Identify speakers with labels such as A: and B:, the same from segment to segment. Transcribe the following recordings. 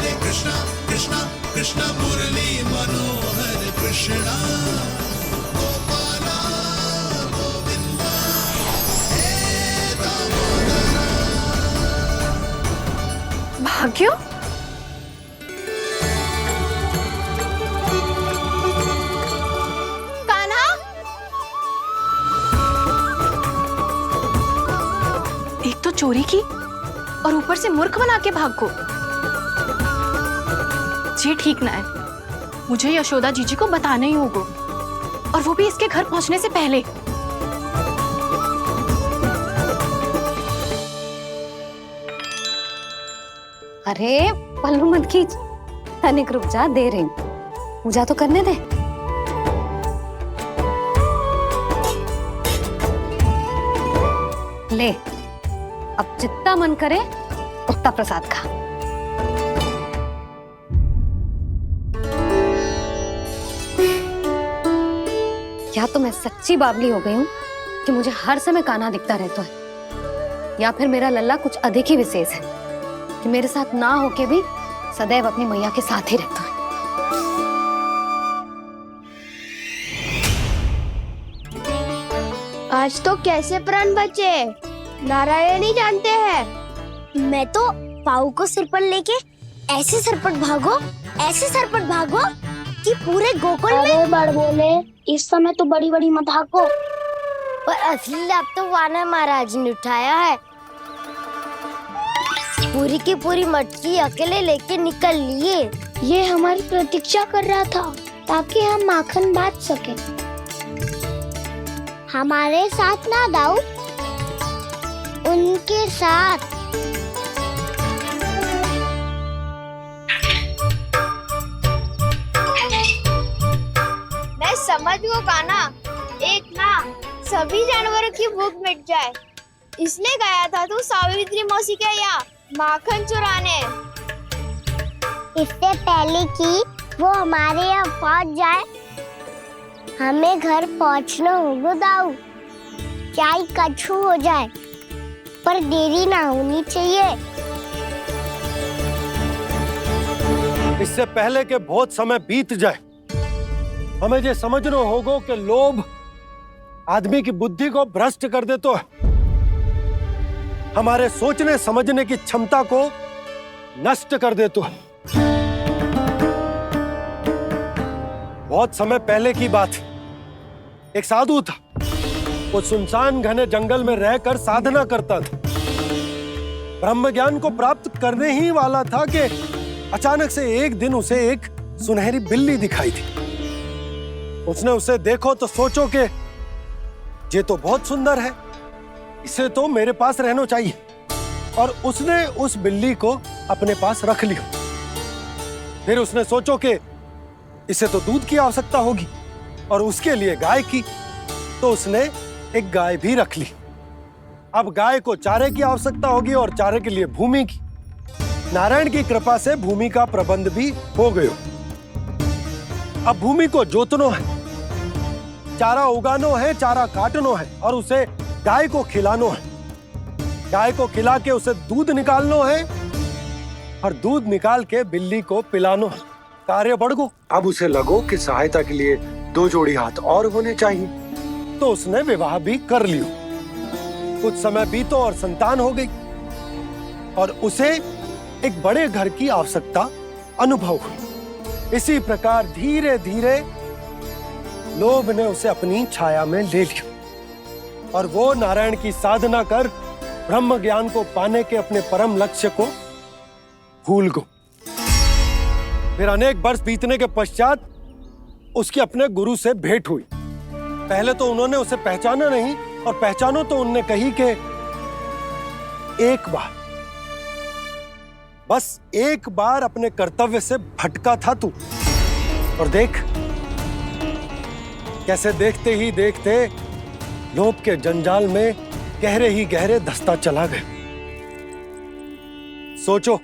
A: हरे कृष्णा कृष्णा कृष्णा मुरली मनोहर कृष्णा गोपाला गोविंदा हे दामोदरा।
B: भाग्यो, कान्हा, एक तो चोरी की और ऊपर से मूर्ख बना के भागो। ये ठीक ना है, मुझे यशोदा जीजी को बताना ही होगा, और वो भी इसके घर पहुंचने से पहले।
C: अरे पल्लू मत खींच, तनिक रुक जा, दे रही हूँ, पूजा तो करने दे। ले, अब जितना मन करे उतना प्रसाद खा। या तो मैं सच्ची बावली हो गई हूँ कि मुझे हर समय कान्हा दिखता रहता है, या फिर मेरा लल्ला कुछ अधिक ही विशेष है कि मेरे साथ ना होके भी सदैव अपनी मैया के साथ ही रहता है।
D: आज तो कैसे प्राण बचे, नारायण ही जानते हैं। मैं तो पाऊ को सिर पर लेके ऐसे सरपट भागो कि पूरे गोकुल में बड़ बोले। इस समय तो बड़ी बड़ी मत भागो, पर असली लाभ तो वानर महाराज ने उठाया है। पूरी की पूरी मटकी अकेले लेके निकल लिए। ये हमारी प्रतीक्षा कर रहा था ताकि हम माखन बांट सके। हमारे साथ ना दाऊ, उनके साथ। मैं समझ गो कान्हा, एक ना सभी जानवरों की भूख मिट जाए, इसलिए गया था तू सावित्री मौसी के यहाँ माखन चुराने। इससे पहले कि वो हमारे यहाँ पहुँच जाए, हमें घर पहुँचना होगा दाऊ। क्या ही कछु हो जाए, पर देरी ना होनी चाहिए।
E: इससे पहले कि बहुत समय बीत जाए, हमें ये समझना होगा कि लोभ आदमी की बुद्धि को भ्रष्ट कर देता है, हमारे सोचने समझने की क्षमता को नष्ट कर देता है। बहुत समय पहले की बात, एक साधु था, वो सुनसान घने जंगल में रहकर साधना करता था। ब्रह्म ज्ञान को प्राप्त करने ही वाला था कि अचानक से एक दिन उसे एक सुनहरी बिल्ली दिखाई थी। उसने उसे देखो तो सोचो कि ये तो बहुत सुंदर है, इसे तो मेरे पास रहना चाहिए, और उसने उस बिल्ली को अपने पास रख लिया। फिर उसने सोचो कि इसे तो दूध की आवश्यकता होगी और उसके लिए गाय की, तो उसने एक गाय भी रख ली। अब गाय को चारे की आवश्यकता होगी और चारे के लिए भूमि की। नारायण की कृपा से भूमि का प्रबंध भी हो गया। अब भूमि को जोतना है, चारा उगानो है, चारा काटनो है, और उसे गाय को खिलानो है। गाय को खिला के उसे दूध निकालनो है, और दूध निकाल के बिल्ली को पिलानो है। कार्य बढ़ गो। अब उसे लगो कि सहायता के लिए 2 जोड़ी हाथ और होने चाहिए, तो उसने विवाह भी कर लियो। कुछ समय बीतो और संतान हो गई, और उसे एक बड़े घर की आवश्यकता अनुभव हुई। इसी प्रकार धीरे धीरे लोभ ने उसे अपनी छाया में ले लिया, और वो नारायण की साधना कर ब्रह्म ज्ञान को पाने के अपने परम लक्ष्य को भूल गो। फिर अनेक वर्ष बीतने के पश्चात उसकी अपने गुरु से भेंट हुई। पहले तो उन्होंने उसे पहचाना नहीं, और पहचानो तो उनने कही कि एक बार, बस एक बार अपने कर्तव्य से भटका था तू, और देख कैसे देखते ही देखते लोभ के जंजाल में गहरे ही गहरे धंसता चला गया। सोचो,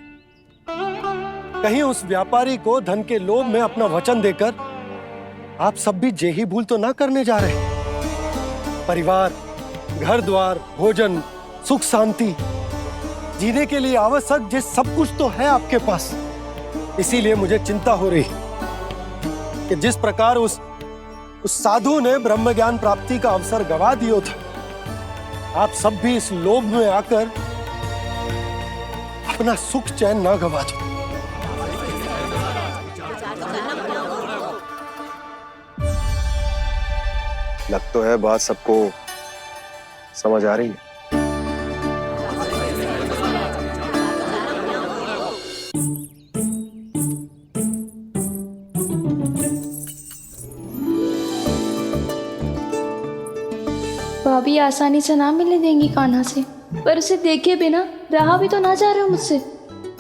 E: कहीं उस व्यापारी को धन के लोभ में अपना वचन देकर आप सब भी जे ही भूल तो ना करने जा रहे। परिवार, घर द्वार, भोजन, सुख शांति, जीने के लिए आवश्यक जिस सब कुछ तो है आपके पास, इसीलिए मुझे चिंता हो रही कि जिस प्रकार उस साधु ने ब्रह्म ज्ञान प्राप्ति का अवसर गवा दिया था, आप सब भी इस लोभ में आकर अपना सुख चैन ना गवा दो।
F: लग तो है बात सबको समझ आ रही है।
G: भाभी आसानी से ना मिलने देंगी कान्हा से, पर उसे देखे बिना रहा भी तो ना जा रहे हो मुझसे।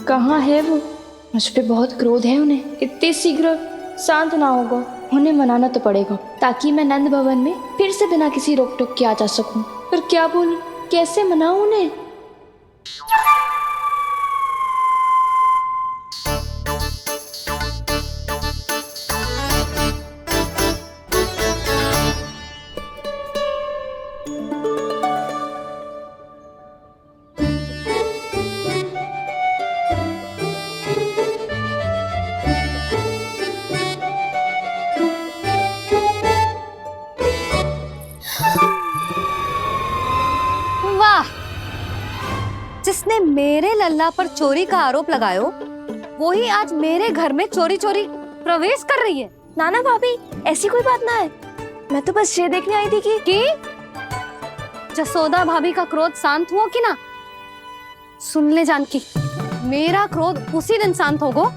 G: कहाँ है वो? मुझ पे बहुत क्रोध है उन्हें। इतने शीघ्र शांत ना होगा, उन्हें मनाना तो पड़ेगा ताकि मैं नंद भवन में फिर से बिना किसी रोक टोक के आ जा सकूं। पर क्या बोलूं, कैसे मनाऊं उन्हें?
C: वाह, जिसने मेरे लल्ला पर चोरी का आरोप लगायो, वो ही आज मेरे घर में चोरी चोरी प्रवेश कर रही है।
G: नाना भाभी, ऐसी कोई बात ना है, मैं तो बस ये देखने आई थी कि
C: जसोदा भाभी का क्रोध शांत हुआ कि ना? सुन ले जानकी, मेरा क्रोध उसी दिन शांत होगा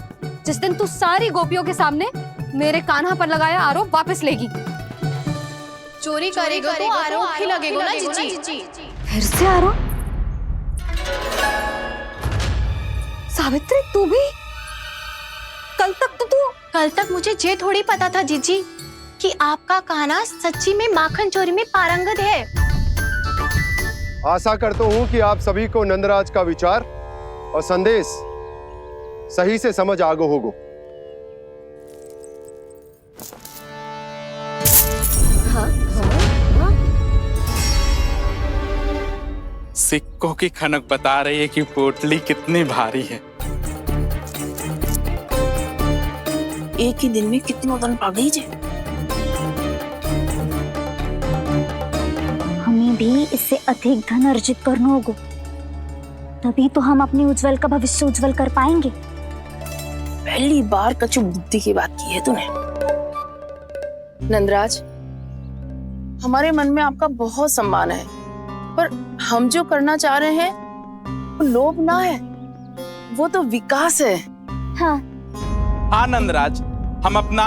C: जिस दिन तू सारी गोपियों के सामने मेरे कान्हा पर लगाया आरोप वापस लेगी।
B: चोरी करेगा तो आरोप ही लगेगा ना जीजी।
C: फिर से आरोप? सावित्री, तू भी?
B: कल तक मुझे ये थोड़ी पता था जीजी कि आपका कान्हा सच्ची में माखन चोरी में पारंगत है।
F: आशा करता हूं कि आप सभी को नंदराज का विचार और संदेश सही से समझ आगो होगो।
H: सिक्कों की खनक बता रही है कि पोटली कितनी भारी है।
I: एक ही दिन में कितनों धन पा गई जे।
J: हमें भी इससे अधिक धन अर्जित करना होगा, तभी तो हम अपने उज्जवल का भविष्य उज्जवल कर पाएंगे।
I: पहली बार कछु बुद्धि की बात की है तूने। नंदराज, हमारे मन में आपका बहुत सम्मान है, पर हम जो करना चाह रहे हैं वो लोभ ना है, वो तो विकास है।
J: हाँ
H: नंदराज, हम अपना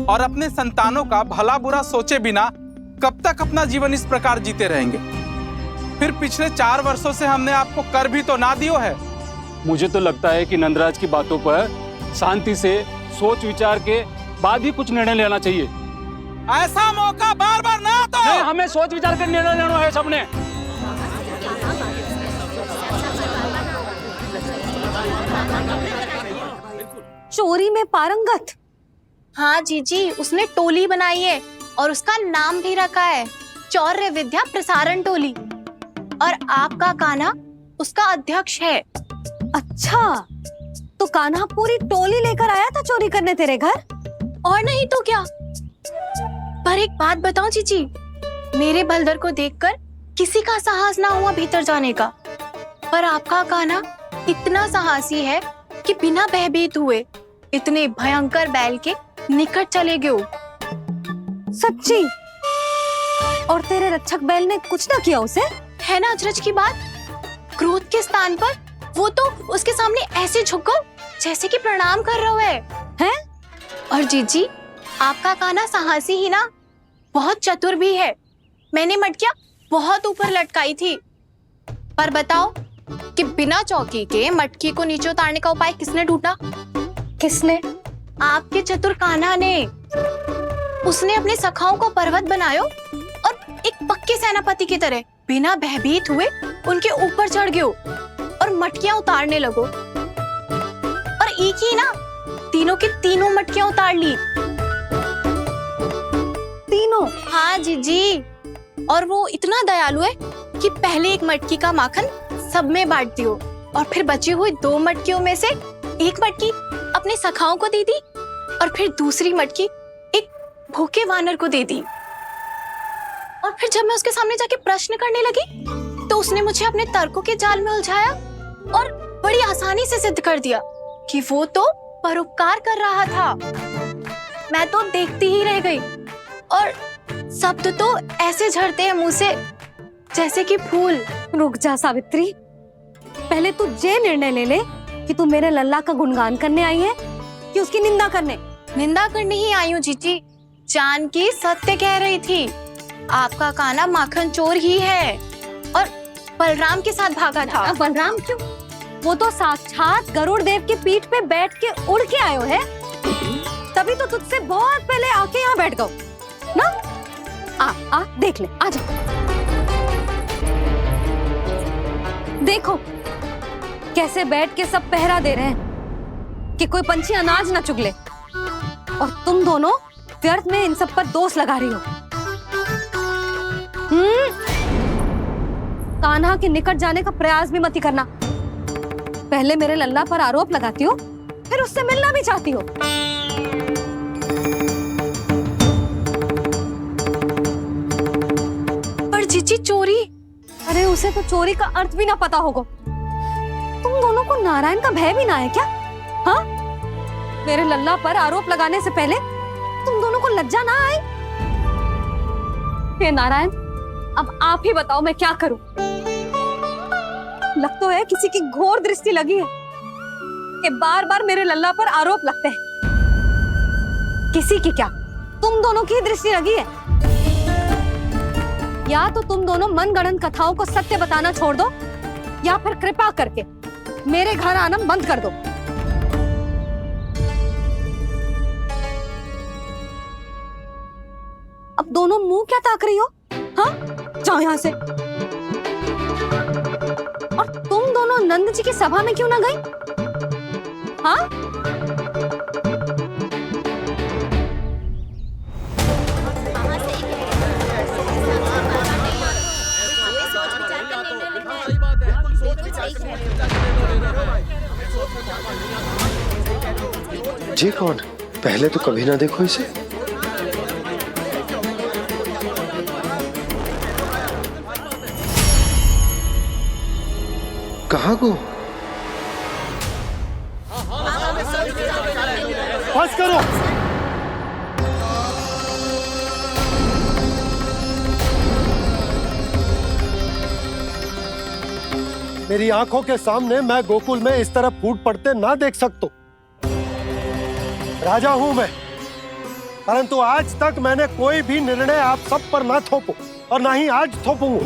H: और अपने संतानों का भला बुरा सोचे बिना कब तक अपना जीवन इस प्रकार जीते रहेंगे? फिर पिछले 4 वर्षों से हमने आपको कर भी तो ना दियो है।
K: मुझे तो लगता है कि नंदराज की बातों पर शांति से सोच विचार के बाद ही कुछ निर्णय लेना चाहिए।
H: ऐसा मौका बार बार ना तो।
K: नहीं, हमें सोच विचार कर निर्णय लेना है सबने।
C: चोरी में पारंगत?
B: हाँ जीजी, उसने टोली बनाई है और उसका नाम भी रखा है चौर्य विद्या प्रसारण टोली, और आपका कान्हा उसका अध्यक्ष है।
C: अच्छा, तो कान्हा पूरी टोली लेकर आया था चोरी करने तेरे घर?
B: और नहीं तो क्या। पर एक बात बताऊं जीजी, मेरे बलदर को देखकर किसी का साहस ना हुआ भीतर जाने का, पर आपका कान्हा इतना साहसी है कि बिना भयभीत हुए इतने भयंकर बैल के निकट चले गए।
C: सच्ची? और तेरे रक्षक बैल ने कुछ ना किया उसे?
B: है ना अचरज की बात। क्रोध के स्थान पर वो तो उसके सामने ऐसे झुको जैसे कि प्रणाम कर रहा है। और जीजी, आपका कान्हा साहसी ही ना, बहुत चतुर भी है। मैंने मटकियां बहुत ऊपर लटकाई थी, पर बताओ कि बिना चौकी के मटकी को नीचे उतारने का उपाय किसने ढूंढा?
C: किसने?
B: आपके चतुर कान्हा ने। उसने अपने सखाओं को पर्वत बनायो और एक पक्के सेनापति की तरह बिना भयभीत हुए उनके ऊपर चढ़ गयो और मटकियां उतारने लगो, और एक ही ना, तीनों की तीनों मटकियां उतार ली।
C: तीनों?
B: हाँ जीजी, और वो इतना दयालु है कि पहले एक मटकी का माखन सब में बांट दियो और फिर बची हुई 2 मटकियों में से एक मटकी अपने सखाओं को दे दी और फिर दूसरी मटकी एक भूखे वानर को दे दी। और फिर जब मैं उसके सामने जाके प्रश्न करने लगी तो उसने मुझे अपने तर्कों के जाल में उलझाया और बड़ी आसानी से सिद्ध कर दिया कि वो तो परोपकार कर रहा था। मैं तो देखती ही रह गई और शब्द तो ऐसे झड़ते हैं मुंह से जैसे कि फूल।
C: रुक जा सावित्री, पहले तू ये निर्णय ले ले कि तू मेरे लल्ला का गुणगान करने आई है कि उसकी निंदा करने।
B: निंदा करने ही आई हूँ जीजी। जानकी सत्य कह रही थी, आपका कान्हा माखन चोर ही है और बलराम के साथ भागा था।
C: बलराम क्यों? वो तो साक्षात गरुड़ देव की पीठ पे बैठ के उड़ के आयो है, तभी तो तुझसे बहुत पहले आके यहाँ बैठ गओ ना। आ देख ले, आ जा। देखो कैसे बैठ के सब पहरा दे रहे हैं कि कोई पंछी अनाज ना चुगले, और तुम दोनों व्यर्थ में इन सब पर दोष लगा रही हो। कान्हा के निकट जाने का प्रयास भी मत ही करना। पहले मेरे लल्ला पर आरोप लगाती हो, फिर उससे मिलना भी चाहती हो।
B: पर जीजी चोरी,
C: अरे उसे तो चोरी का अर्थ भी ना पता होगा। तुम दोनों को नारायण का भय भी ना है क्या? हाँ, मेरे लल्ला पर आरोप लगाने से पहले तुम दोनों को लज्जा ना आई? हे नारायण, अब आप ही बताओ मैं क्या करूं। लग तो है किसी की घोर दृष्टि लगी है कि बार बार मेरे लल्ला पर आरोप लगते हैं। किसी की क्या, तुम दोनों की दृष्टि लगी है। या तो तुम दोनों मनगढ़ंत कथाओं को सत्य बताना छोड़ दो, या फिर कृपा करके मेरे घर आना बंद कर दो। अब दोनों मुंह क्या ताक रही हो? हाँ, जाओ यहां से। और तुम दोनों नंद जी की सभा में क्यों ना गई? हाँ?
E: जी कौन? पहले तो कभी ना देखो इसे। कहाँ को? बस करो। मेरी आंखों के सामने मैं गोकुल में इस तरह फूट पड़ते ना देख सकता। राजा हूं मैं, परंतु आज तक मैंने कोई भी निर्णय आप सब पर ना थोपो और ना ही आज थोपूंगा।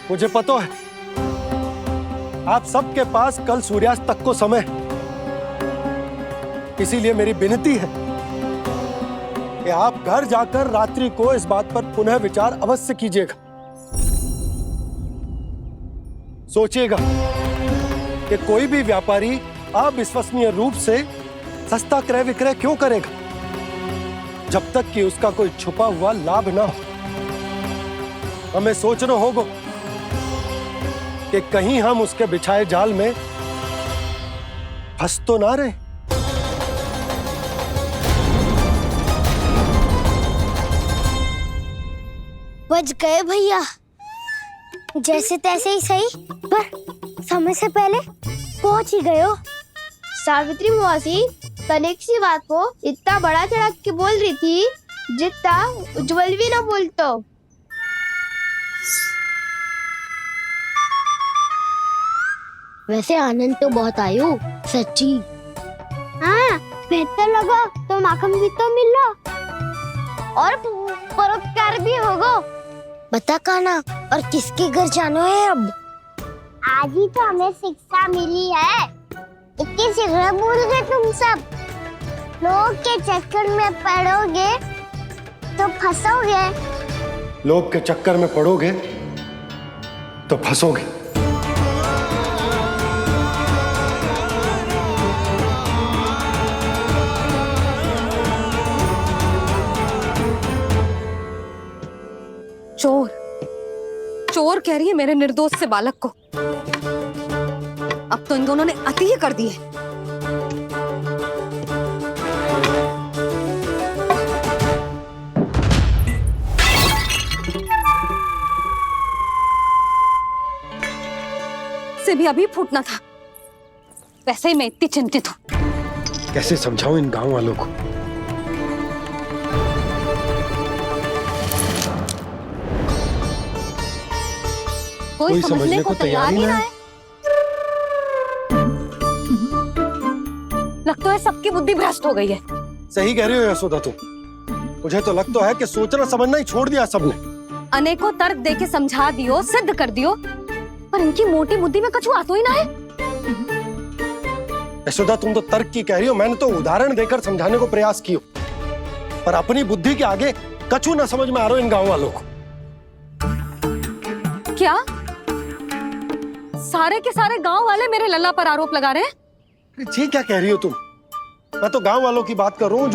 E: मुझे पता है आप सबके पास कल सूर्यास्त तक को समय, इसीलिए मेरी विनती है कि आप घर जाकर रात्रि को इस बात पर पुनः विचार अवश्य कीजिएगा। सोचिएगा कि कोई भी व्यापारी अविश्वसनीय रूप से सस्ता क्रय विक्रय क्यों करेगा जब तक कि उसका कोई छुपा हुआ लाभ ना हो। हमें सोचना होगा कि कहीं हम उसके बिछाए जाल में फंस तो ना रहे।
D: बच गए भैया, जैसे तैसे ही सही, पर समय से पहले पहुंच ही गए हो।
L: सावित्री मौसी कनेक सी बात को इतना बड़ा चढ़ा के बोल रही थी जितना उज्जवल भी ना बोलतो।
D: वैसे आनंद तो बहुत आयो, सच्ची।
L: हाँ, बेहतर लगा तो माखन भी तो मिला और परोपकार भी होगा।
D: बता कान्हा, और किसके घर जाना है अब?
L: आज ही तो हमें शिक्षा मिली है। इतनी शीघ्र भूल गए तुम सब। लोग के चक्कर में पड़ोगे तो फंसोगे।
E: लोग के चक्कर में पड़ोगे तो फंसोगे।
C: चोर, चोर कह रही है मेरे निर्दोष से बालक को। अब अब तो इन दोनों ने अति ही कर दी है। से भी अभी फूटना था। वैसे ही मैं इतनी चिंतित हूँ।
E: कैसे समझाऊं इन गांव वालों को?
C: कोई समझने को तैयार ही ना है। लगता है सबकी बुद्धि भ्रष्ट हो गई है।
E: सही कह रही हो यशोदा तुम। मुझे तो लगता है कि सोचना समझना ही छोड़ दिया सबने।
C: अनेकों तर्क देके समझा दियो, सिद्ध कर दियो, पर इनकी मोटी बुद्धि में कछु आता ही ना है।
E: यशोदा तुम तो तर्क की कह रही हो, मैंने तो उदाहरण देकर समझाने को प्रयास किया, पर अपनी बुद्धि के आगे कछु ना समझ में आ रहा इन गांव वालों को।
C: क्या सारे के सारे गांव वाले मेरे लल्ला पर आरोप लगा रहे हैं?
E: जी क्या कह रही हो तुम? मैं तो गांव वालों की बात कर रहा हूँ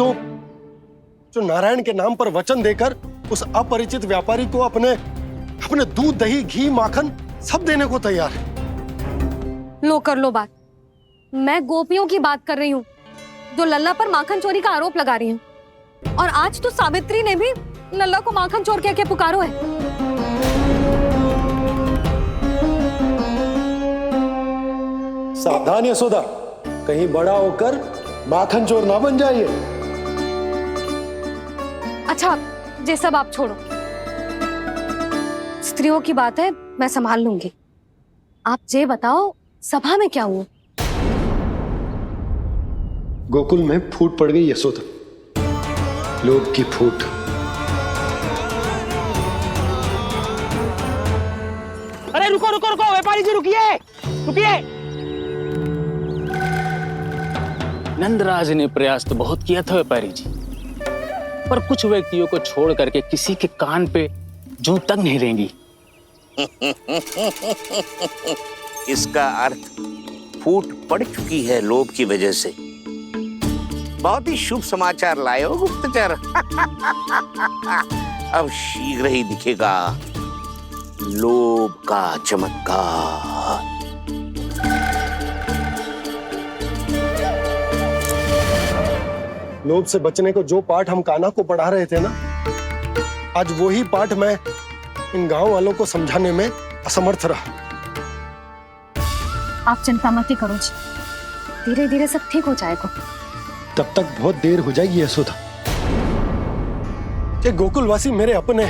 E: जो नारायण के नाम पर वचन देकर उस अपरिचित व्यापारी को अपने दूध, दही, घी, माखन सब देने को तैयार है।
C: लो कर लो बात। मैं गोपियों की बात कर रही हूँ जो लल्ला पर माखन चोरी का आरोप लगा रही हैं। और आज तो सावित्री ने भी लल्ला को माखन चोर कह के पुकारो है।
E: सावधान यशोदा, कहीं बड़ा होकर माखन चोर ना बन जाइए।
C: अच्छा, ये सब आप छोड़ो। स्त्रियों की बात है, मैं संभाल लूंगी। आप ये बताओ, सभा में क्या हुआ?
E: गोकुल में फूट पड़ गई यशोदा, लोभ की फूट।
M: अरे रुको रुको रुको, व्यापारी जी रुकिए रुकिए।
K: नंदराज ने प्रयास तो बहुत किया था व्यापारी जी, पर कुछ व्यक्तियों को छोड़ करके किसी के कान पे जूं तक नहीं रेंगी।
N: इसका अर्थ फूट पड़ चुकी है लोभ की वजह से। बहुत ही शुभ समाचार लाए हो गुप्तचर। अब शीघ्र ही दिखेगा लोभ का चमत्कार।
E: लोभ से बचने को जो पाठ हम कान्हा को पढ़ा रहे थे ना, आज वही पाठ मैं इन गांव वालों को समझाने में असमर्थ रहा।
C: आप चिंता मत ही करो जी, धीरे धीरे सब ठीक हो जाएगा।
E: तब तक बहुत देर हो जाएगी यशोदा। ये गोकुलवासी मेरे अपने,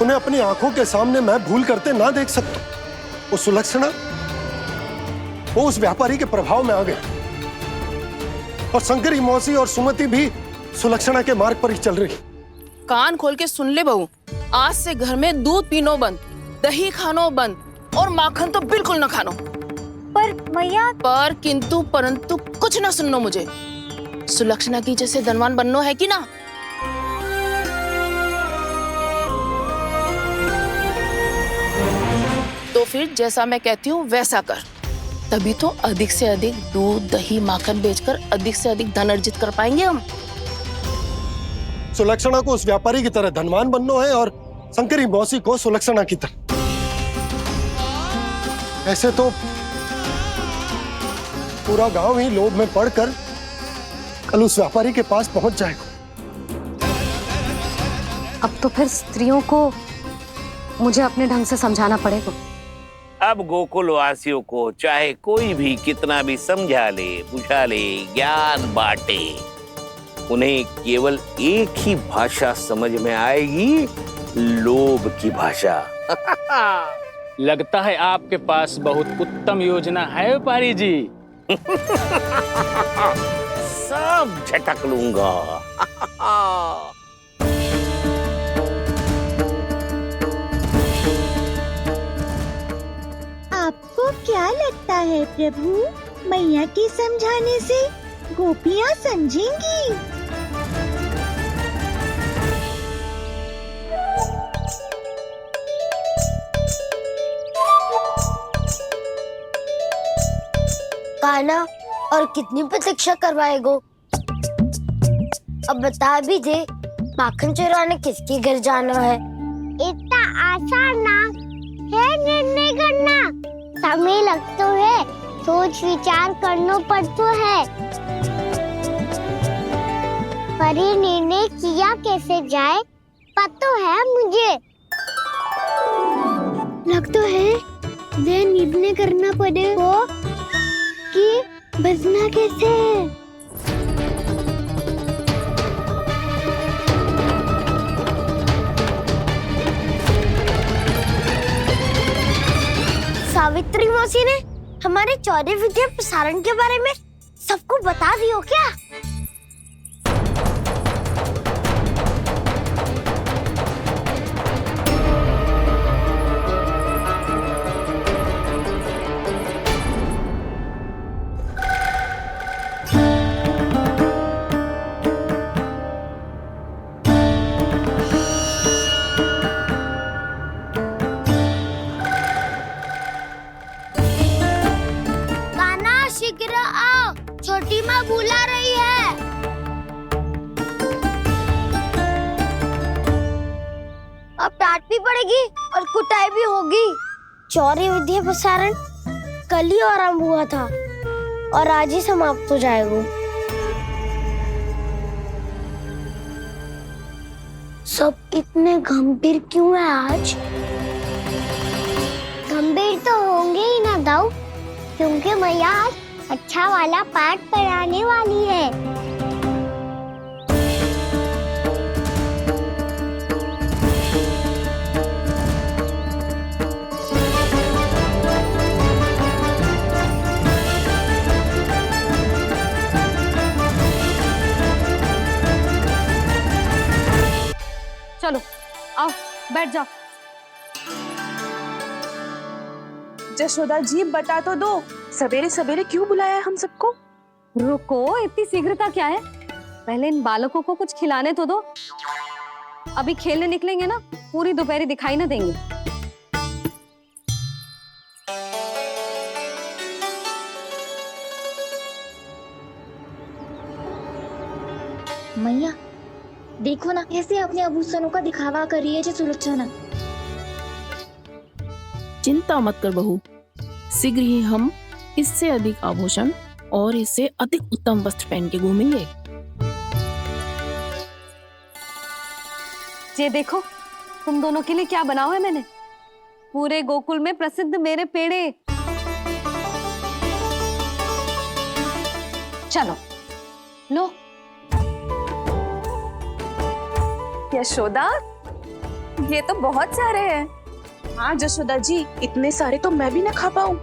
E: उन्हें अपनी आंखों के सामने मैं भूल करते ना देख सकता। वो सुलक्षणा, वो उस व्यापारी के प्रभाव में आ गए, और शंकरी मौसी और सुमति भी सुलक्षणा के मार्ग पर ही चल रही।
I: कान खोल के सुन ले बहू, आज से घर में दूध पीनो बंद, दही खानो बंद और माखन तो बिल्कुल ना खानो।
J: पर मैया,
I: पर किंतु परंतु कुछ ना सुननो मुझे। सुलक्षणा की जैसे धनवान बननो है कि ना? तो फिर जैसा मैं कहती हूँ वैसा कर, तभी तो अधिक से अधिक दूध, दही, माखन बेचकर अधिक से अधिक धन अर्जित कर पाएंगे हम।
E: सुलक्षणा को उस व्यापारी की तरह धनवान बनना है और शंकरी मौसी को सुलक्षणा की तरह। ऐसे तो पूरा गांव ही लोभ में पड़कर कल उस व्यापारी के पास पहुंच जाएगा।
C: अब तो फिर स्त्रियों को मुझे अपने ढंग से समझाना पड़ेगा।
N: अब गोकुल वासियों को चाहे कोई भी कितना भी समझा ले, बुझा ले, ज्ञान बांटे, उन्हें केवल एक ही भाषा समझ में आएगी, लोभ की भाषा।
K: लगता है आपके पास बहुत उत्तम योजना है व्यापारी जी।
N: सब झटक लूंगा।
O: आपको क्या लगता है प्रभु, मैया के समझाने से गोपियां समझेंगी?
L: कान्हा, और कितनी प्रतीक्षा करवाएगो? अब बता भी दे, माखन चुराने किसके घर जाना है?
D: इतना आसान ना है निर्णय करना। समय लग तो है,
L: सोच विचार करना पड़ता है, पर ये निर्णय किया कैसे जाए पता है मुझे। लगता है वे निर्णय करना पड़ेगा कि बचना कैसे है। सावित्री मौसी ने हमारे चौरे विद्या प्रसारण के बारे में सबको बता दियो क्या? शीघ्र आओ, छोटी माँ बुला रही है। अब डांट भी पड़ेगी और कुटाई भी होगी। चौरी विद्या प्रसारण कल ही आरंभ हुआ था और आज ही समाप्त हो जाएगा। सब इतने गंभीर क्यों है आज? गंभीर तो होंगे ही ना दाऊ, क्योंकि मैया आज अच्छा वाला पाठ पढ़ाने वाली है।
C: चलो आओ बैठ जाओ।
I: जशोदा जी बता तो दो, सवेरे सवेरे क्यों बुलाया हम सबको?
C: रुको, इतनी शीघ्रता क्या है? पहले इन बालकों को कुछ खिलाने तो दो। अभी खेलने निकलेंगे ना, पूरी दोपहरी दिखाई ना देंगे।
G: मैया देखो ना कैसे अपने आभूषणों का दिखावा कर रही है सुलोचना।
I: चिंता मत कर बहू, शीघ्र ही हम इससे अधिक आभूषण और इससे अधिक उत्तम वस्त्र पहन के घूमेंगे।
C: ये देखो तुम दोनों के लिए क्या बनाओ है मैंने। पूरे गोकुल में प्रसिद्ध मेरे पेड़े। चलो लो।
I: यशोदा ये तो बहुत सारे हैं। हाँ जशोदा जी, इतने सारे तो मैं भी ना खा पाऊं।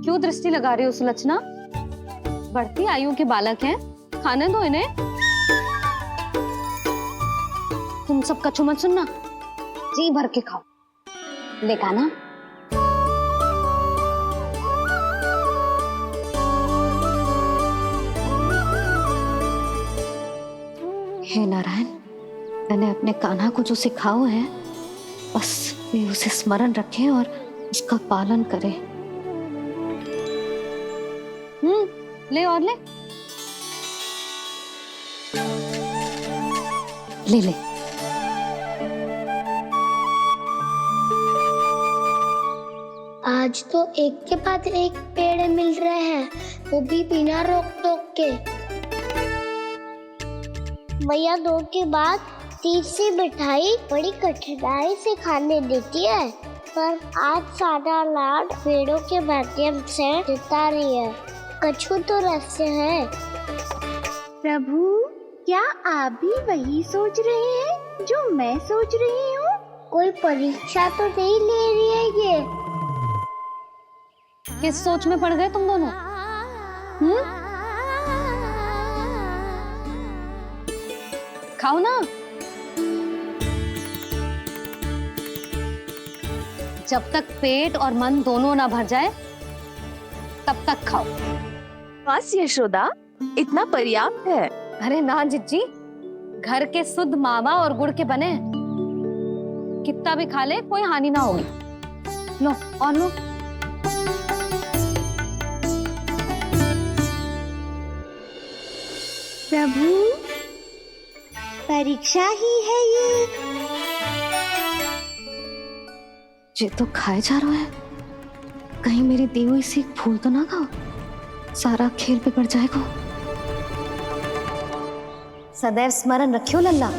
C: क्यों दृष्टि लगा रही हो सुलोचना? बढ़ती आयु के बालक हैं, खाने दो इन्हें। तुम सब कछु मत सुनना, जी भर के खाओ। लेगा ना? हे नारायण, मैंने अपने कान्हा को जो सिखाओ है, बस वे उसे स्मरण रखें और उसका पालन करें। ले और ले ले ले।
L: आज तो एक के बाद एक पेड़ मिल रहे हैं, वो भी बिना रोक टोक के। मैया दो के बाद तीसरी मिठाई बड़ी कठिनाई से खाने देती है, पर आज सादा लाड पेड़ों के माध्यम से जिता रही है। कछु तो रहस्य है।
O: प्रभु, क्या आप भी वही सोच रहे हैं जो मैं सोच रही हूँ?
L: कोई परीक्षा तो नहीं ले रही है ये?
C: किस सोच में पड़ गए तुम दोनों? खाओ ना। जब तक पेट और मन दोनों ना भर जाए तब तक खाओ।
I: बस यशोदा, इतना पर्याप्त है।
C: अरे ना जिज्जी, घर के शुद्ध मावा और गुड़ के बने, कितना भी खा ले कोई हानि ना होगी। लो और लो।
O: प्रभु, परीक्षा ही है
C: ये तो खाए जा रहा है। कहीं मेरी दी हुई सीख भूल तो ना खाओ, सारा खेल बिगड़ जाएगा। सदैव स्मरण रखियो लल्ला,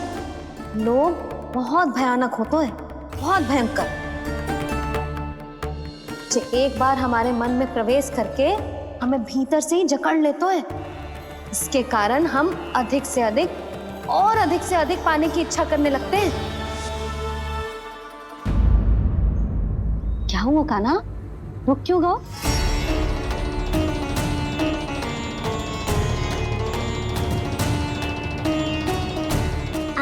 C: लोग बहुत भयानक होते हैं, बहुत भयंकर। जो एक बार हमारे मन में प्रवेश करके हमें भीतर से ही जकड़ लेते हैं, इसके कारण हम अधिक से अधिक पाने की इच्छा करने लगते हैं। क्या हुआ कान्हा, रुक क्यों गए?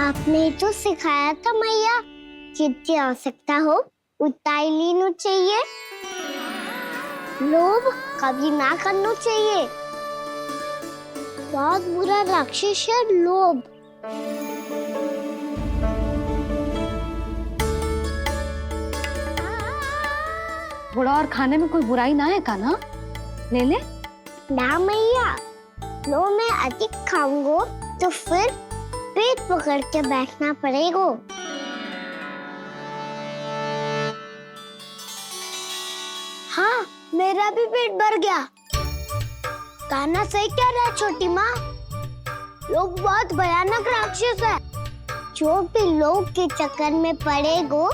L: आपने तो सिखाया था मैया, जितनी आवश्यकता हो उतना ही लेना चाहिए, लोभ कभी ना करना चाहिए। बहुत बुरा राक्षस है लोभ।
C: थोड़ा और खाने में कोई बुराई ना है कान्हा, ले ले।
L: ना मैया, लो मैं अधिक खाऊंगा तो फिर पेट पकड़ के बैठना पड़ेगा। हाँ, मेरा भी पेट भर गया। कान्हा सही कह रहा है छोटी माँ, लोग बहुत भयानक राक्षस है। जो भी लोग के चक्कर में पड़ेगो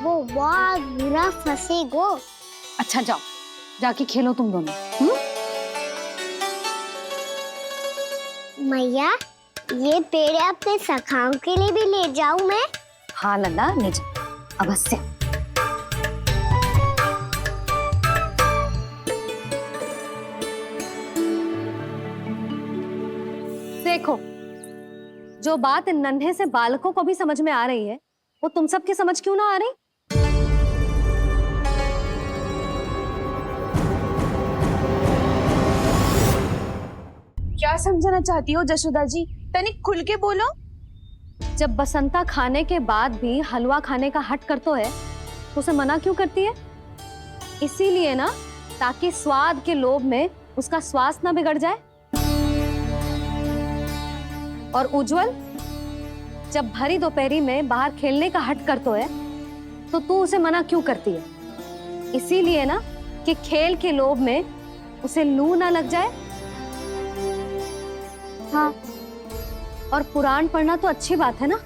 L: वो बहुत बुरा फंसेगो।
C: अच्छा जाओ, जाके खेलो तुम दोनों।
L: मैया, ये पेड़ अपने सखाओं के लिए भी ले जाऊं मैं?
C: हाँ लल्ला, ले जाओ अवश्य। देखो, जो बात इन नन्हे से बालकों को भी समझ में आ रही है, वो तुम सबकी समझ क्यों ना आ रही?
G: क्या समझाना चाहती हो जशोदा जी, तनिक खुल के बोलो।
C: जब बसंता खाने के बाद भी हलवा खाने का हट करतो है तो उसे मना क्यों करती है? इसीलिए ना, ताकि स्वाद के लोभ में उसका स्वास्थ्य ना बिगड़ जाए। और उज्जवल, जब भरी दोपहरी में बाहर खेलने का हट करतो है तो तू उसे मना क्यों करती है? इसीलिए ना कि खेल के लोभ में उसे लू ना लग जाए। हाँ, और पुराण पढ़ना तो अच्छी बात है ना।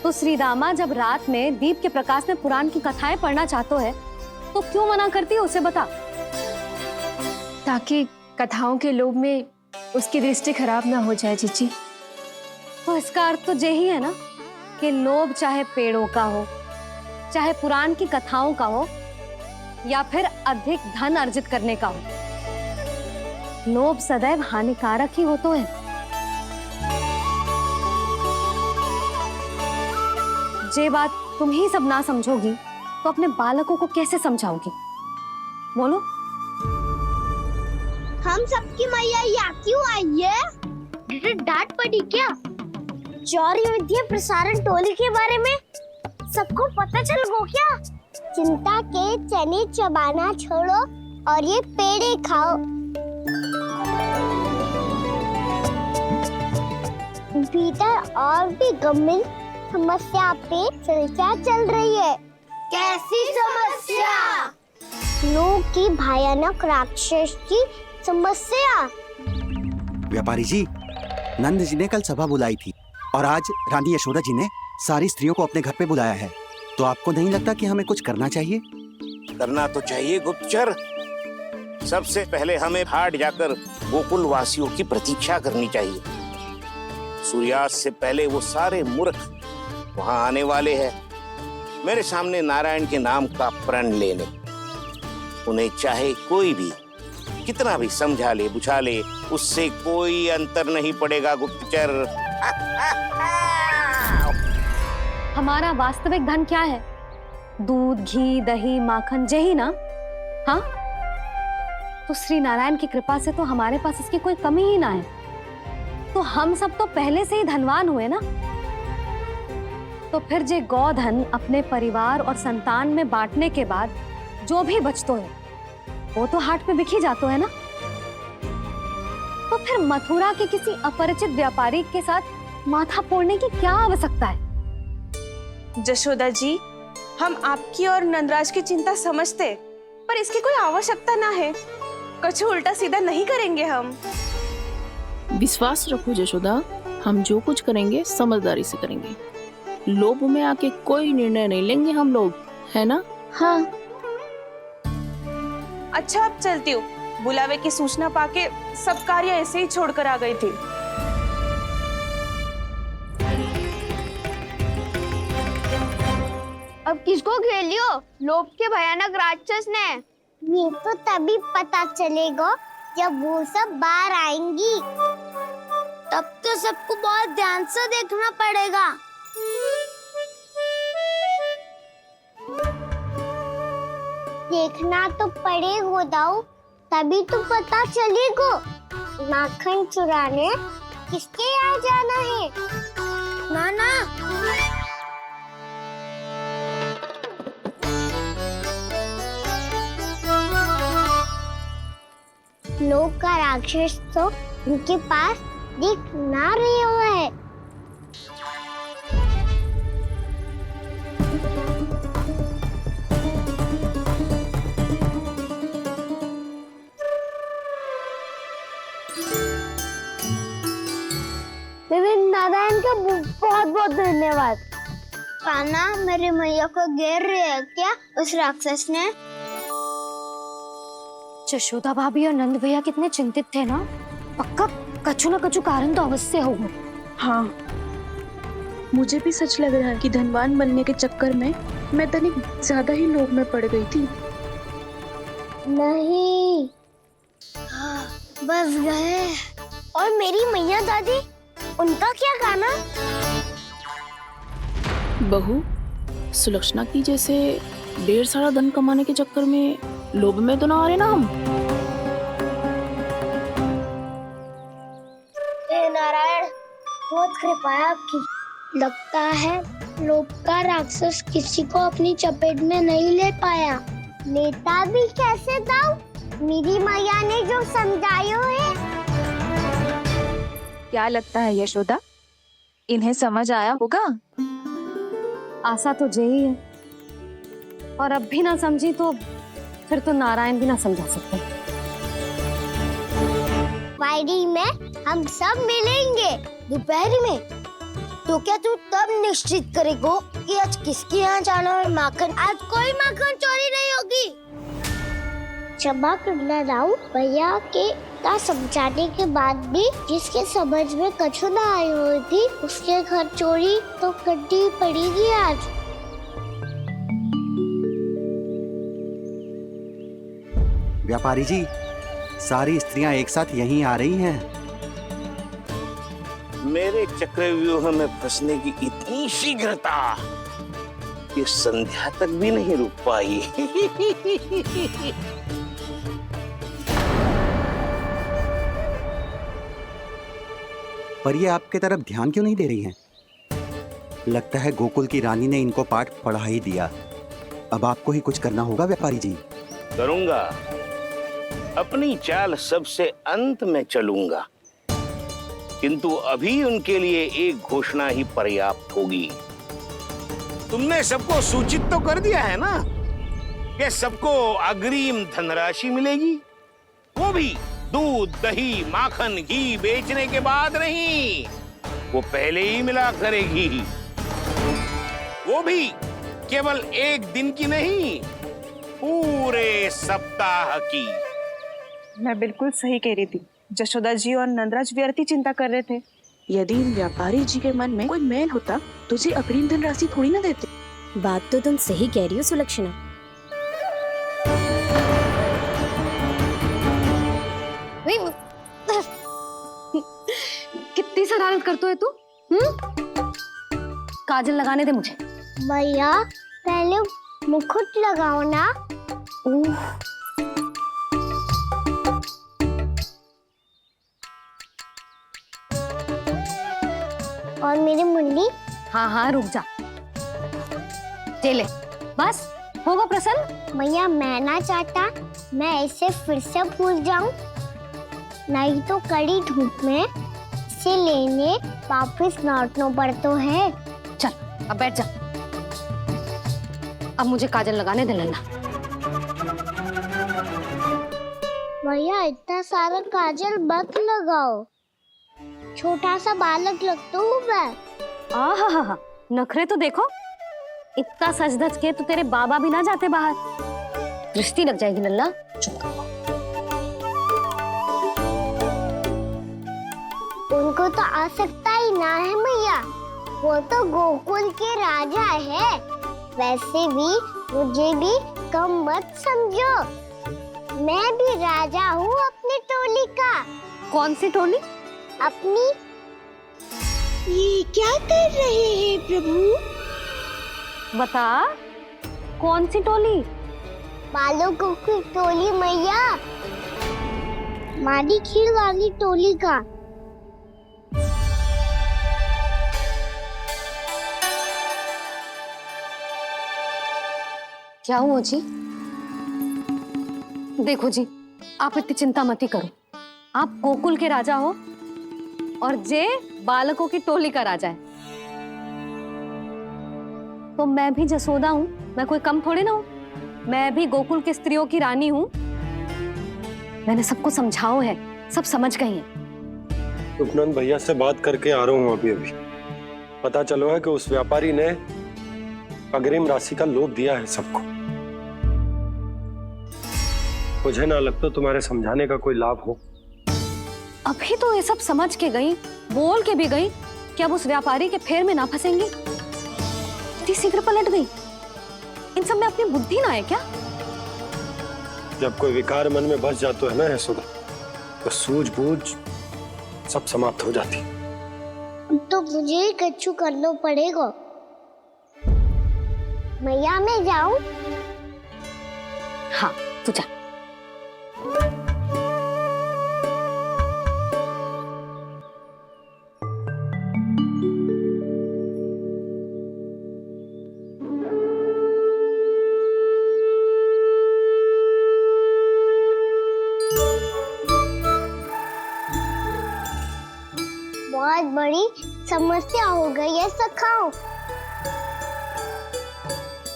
C: तो श्री रामा जब रात में दीप के प्रकाश में पुराण की कथाएं पढ़ना चाहते है तो क्यों मना करती है? उसे बता।
G: ताकि कथाओं के लोभ में उसकी दृष्टि खराब ना हो जाए जीजी।
C: तो इसका अर्थ तो यही है ना कि लोभ चाहे पेड़ों का हो, चाहे पुराण की कथाओं का हो, या फिर अधिक धन अर्जित करने का हो, लोभ सदैव हानिकारक ही होता है। जे बात तुम ही सब ना समझोगी तो अपने बालकों को कैसे समझाओगी? बोलो।
L: हम सबकी मैया यहाँ क्यों आई है? डांट पड़ी क्या? चौरी विद्या प्रसारण टोली के बारे में सबको पता चल गो क्या? चिंता के चने चबाना छोड़ो और ये पेड़े खाओ। भीतर और भी गंभीर समस्या पे चर्चा चल रही है। कैसी समस्या? लोग की भयानक राक्षस की समस्या।
P: व्यापारी जी, नंद जी ने कल सभा बुलाई थी और आज रानी यशोदा जी ने सारी स्त्रियों को अपने घर पे बुलाया है। तो आपको नहीं लगता कि हमें कुछ करना चाहिए?
N: करना तो चाहिए गुप्तचर। सबसे पहले हमें हाट जाकर गोकुल वासियों की प्रतीक्षा करनी चाहिए। सूर्यास्त से पहले वो सारे मूर्ख वहां आने वाले हैं, मेरे सामने नारायण के नाम का प्रण लेने। उन्हें चाहे कोई भी कितना भी समझा ले बुझा ले, उससे कोई अंतर नहीं पड़ेगा गुप्तचर।
C: हमारा वास्तविक धन क्या है? दूध, घी, दही, माखन, यही ना? हाँ, तो श्री नारायण की कृपा से तो हमारे पास इसकी कोई कमी ही ना है। तो हम सब तो पहले से ही धनवान हुए ना। तो फिर जे गोधन अपने परिवार और संतान में बांटने के बाद जो भी बचतो है वो तो हाट पे बिखी जातो है ना। तो फिर मथुरा के किसी अपरिचित व्यापारी के साथ माथा फोड़ने की क्या आवश्यकता है?
G: जशोदा जी, हम आपकी और नंदराज की चिंता समझते,
Q: पर इसकी कोई आवश्यकता ना है। कछु उल्टा सीधा नहीं करेंगे हम।
I: विश्वास रखो यशोदा, हम जो कुछ करेंगे समझदारी से करेंगे। लोभ में आके कोई निर्णय नहीं लेंगे हम लोग, है ना?
Q: हाँ। अच्छा, अब चलती हूँ। बुलावे की सूचना पाके सब कार्य ऐसे ही छोड़कर आ गई थी।
L: अब किसको घेर लियो? लोभ के भयानक राक्षस ने। ये तो तभी पता चलेगा जब वो सब बाहर आएंगी। तब तो सबको बहुत ध्यान से देखना पड़ेगा। देखना तो पड़ेगा दाऊ, तभी तो पता चलेगा माखन चुराने किसके यहाँ जाना है। नाना, लोग का राक्षस तो उनके पास दिख ना रही हुआ है। नारायण का बहुत बहुत धन्यवाद। कान्हा, मेरे मैया को घेर रहे है क्या उस राक्षस ने?
C: यशोदा भाभी और नंद भैया कितने चिंतित थे ना। पक्का कछु ना कछु कारण तो अवश्य होगा।
G: हाँ, मुझे भी सच लग रहा है कि धनवान बनने के चक्कर में मैं तनिक ज्यादा ही लोभ में पड़ गई थी।
L: नहीं, बस गए। और मेरी मैया दादी, उनका क्या गाना?
I: बहू, सुलक्षणा की जैसे ढेर सारा धन कमाने के चक्कर में लोभ में तो ना आ रहे ना हम।
L: हे नारायण, बहुत कृपा है आपकी। लगता है लोभ का राक्षस किसी को अपनी चपेट में नहीं ले पाया। लेता भी कैसे दाऊ? मेरी मैया ने जो समझाया है।
G: क्या लगता है यशोदा, इन्हें समझ आया होगा?
C: आशा तो यही है, और अब भी ना समझी तो फिर तो नारायण भी ना समझा सकते।
L: वायरी में हम सब मिलेंगे दोपहर में। तो क्या तू तब निश्चित करेगा कि आज किसके यहाँ जाना है माखन? आज कोई माखन चोरी नहीं होगी। क्षमा करना दाऊ, भैया के का समझाने के बाद भी जिसके समझ में कछु ना आई हुई थी उसके घर चोरी तो करनी पड़ेगी आज।
P: व्यापारी जी, सारी स्त्रियां एक साथ यहीं आ रही हैं।
N: मेरे चक्रव्यूह में फंसने की इतनी शीघ्रता कि संध्या तक भी नहीं रुक पाई।
P: पर ये आपके तरफ ध्यान क्यों नहीं दे रही हैं? लगता है गोकुल की रानी ने इनको पाठ पढ़ा ही दिया। अब आपको ही कुछ करना होगा व्यापारी जी।
N: करूंगा, अपनी चाल सबसे अंत में चलूंगा, किंतु अभी उनके लिए एक घोषणा ही पर्याप्त होगी। तुमने सबको सूचित तो कर दिया है ना कि सबको अग्रिम धनराशि मिलेगी, वो भी दूध, दही, माखन, घी बेचने के बाद नहीं, वो पहले ही मिला करेगी। वो भी केवल एक दिन की नहीं, पूरे सप्ताह की।
Q: मैं बिल्कुल सही कह रही थी। यशोदा जी और नंदराज व्यर्थ ही चिंता कर रहे थे।
G: यदि इन व्यापारी जी के मन में कोई मैल होता तुझे अग्रिम धन राशि थोड़ी ना देते।
J: बात तो तुम सही कह रही हो सुलक्षणा।
C: कितनी शरारत करते है तू? काजल लगाने दे मुझे।
L: भैया, पहले मुकुट लगाओ ना। और मेरी मुंडी?
C: हाँ हाँ, रुक जा। ले, बस होगा प्रसन्न।
L: भैया, मैं ना चाहता मैं ऐसे फिर से भूल जाऊं, नहीं तो कड़ी धूप में इसे लेने वापस लौटना पड़ता है।
C: चल, अब बैठ जा। अब मुझे काजल लगाने दे लल्ला।
L: भैया इतना सारा काजल मत लगाओ, छोटा सा बालक लगता हूँ मैं।
C: आहा, नखरे तो देखो, इतना सज धज के तो तेरे बाबा भी ना जाते बाहर, दृष्टि लग जाएगी लल्ला।
L: उनको तो आ सकता ही ना है मैया, वो तो गोकुल के राजा है। वैसे भी मुझे भी कम मत समझो, मैं भी राजा हूँ अपनी टोली का।
C: कौन सी टोली?
L: अपनी।
O: ये क्या कर रहे हैं प्रभु?
C: बता, कौन सी टोली?
L: बालकों की टोली मैया, मारी खीर वाली टोली का।
C: क्या हुआ जी? देखो जी, आप इतनी चिंता मत करो, आप गोकुल के राजा हो और जे बालकों की टोली का राजा है। तो मैं भी जसोदा हूँ, मैं कोई कम थोड़ी ना हूँ, मैं भी गोकुल की स्त्रियों की रानी हूँ। मैंने सबको समझाओ है, सब समझ गई हैं।
E: उपनंद भैया से बात करके आ रहा हूँ अभी। पता चलो है कि उस व्यापारी ने अग्रिम राशि का लोभ दिया है सबको। मुझे ना लगता तुम्हारे समझाने का कोई लाभ हो।
C: अभी तो ये सब समझ के गई, बोल के भी गई कि अब उस व्यापारी के फेर में ना फंसेंगी। इतनी शीघ्र पलट गई, इन सब में अपनी बुद्धि ना है क्या?
E: जब कोई विकार मन में बस जाता है ना यशोदा, तो सूझबूझ सब समाप्त हो जाती।
L: तो मुझे ही कच्चू करना पड़ेगा। मैया मैं जाऊं?
C: हाँ तू जा।
L: बहुत बड़ी समस्या हो गई है सखाओ।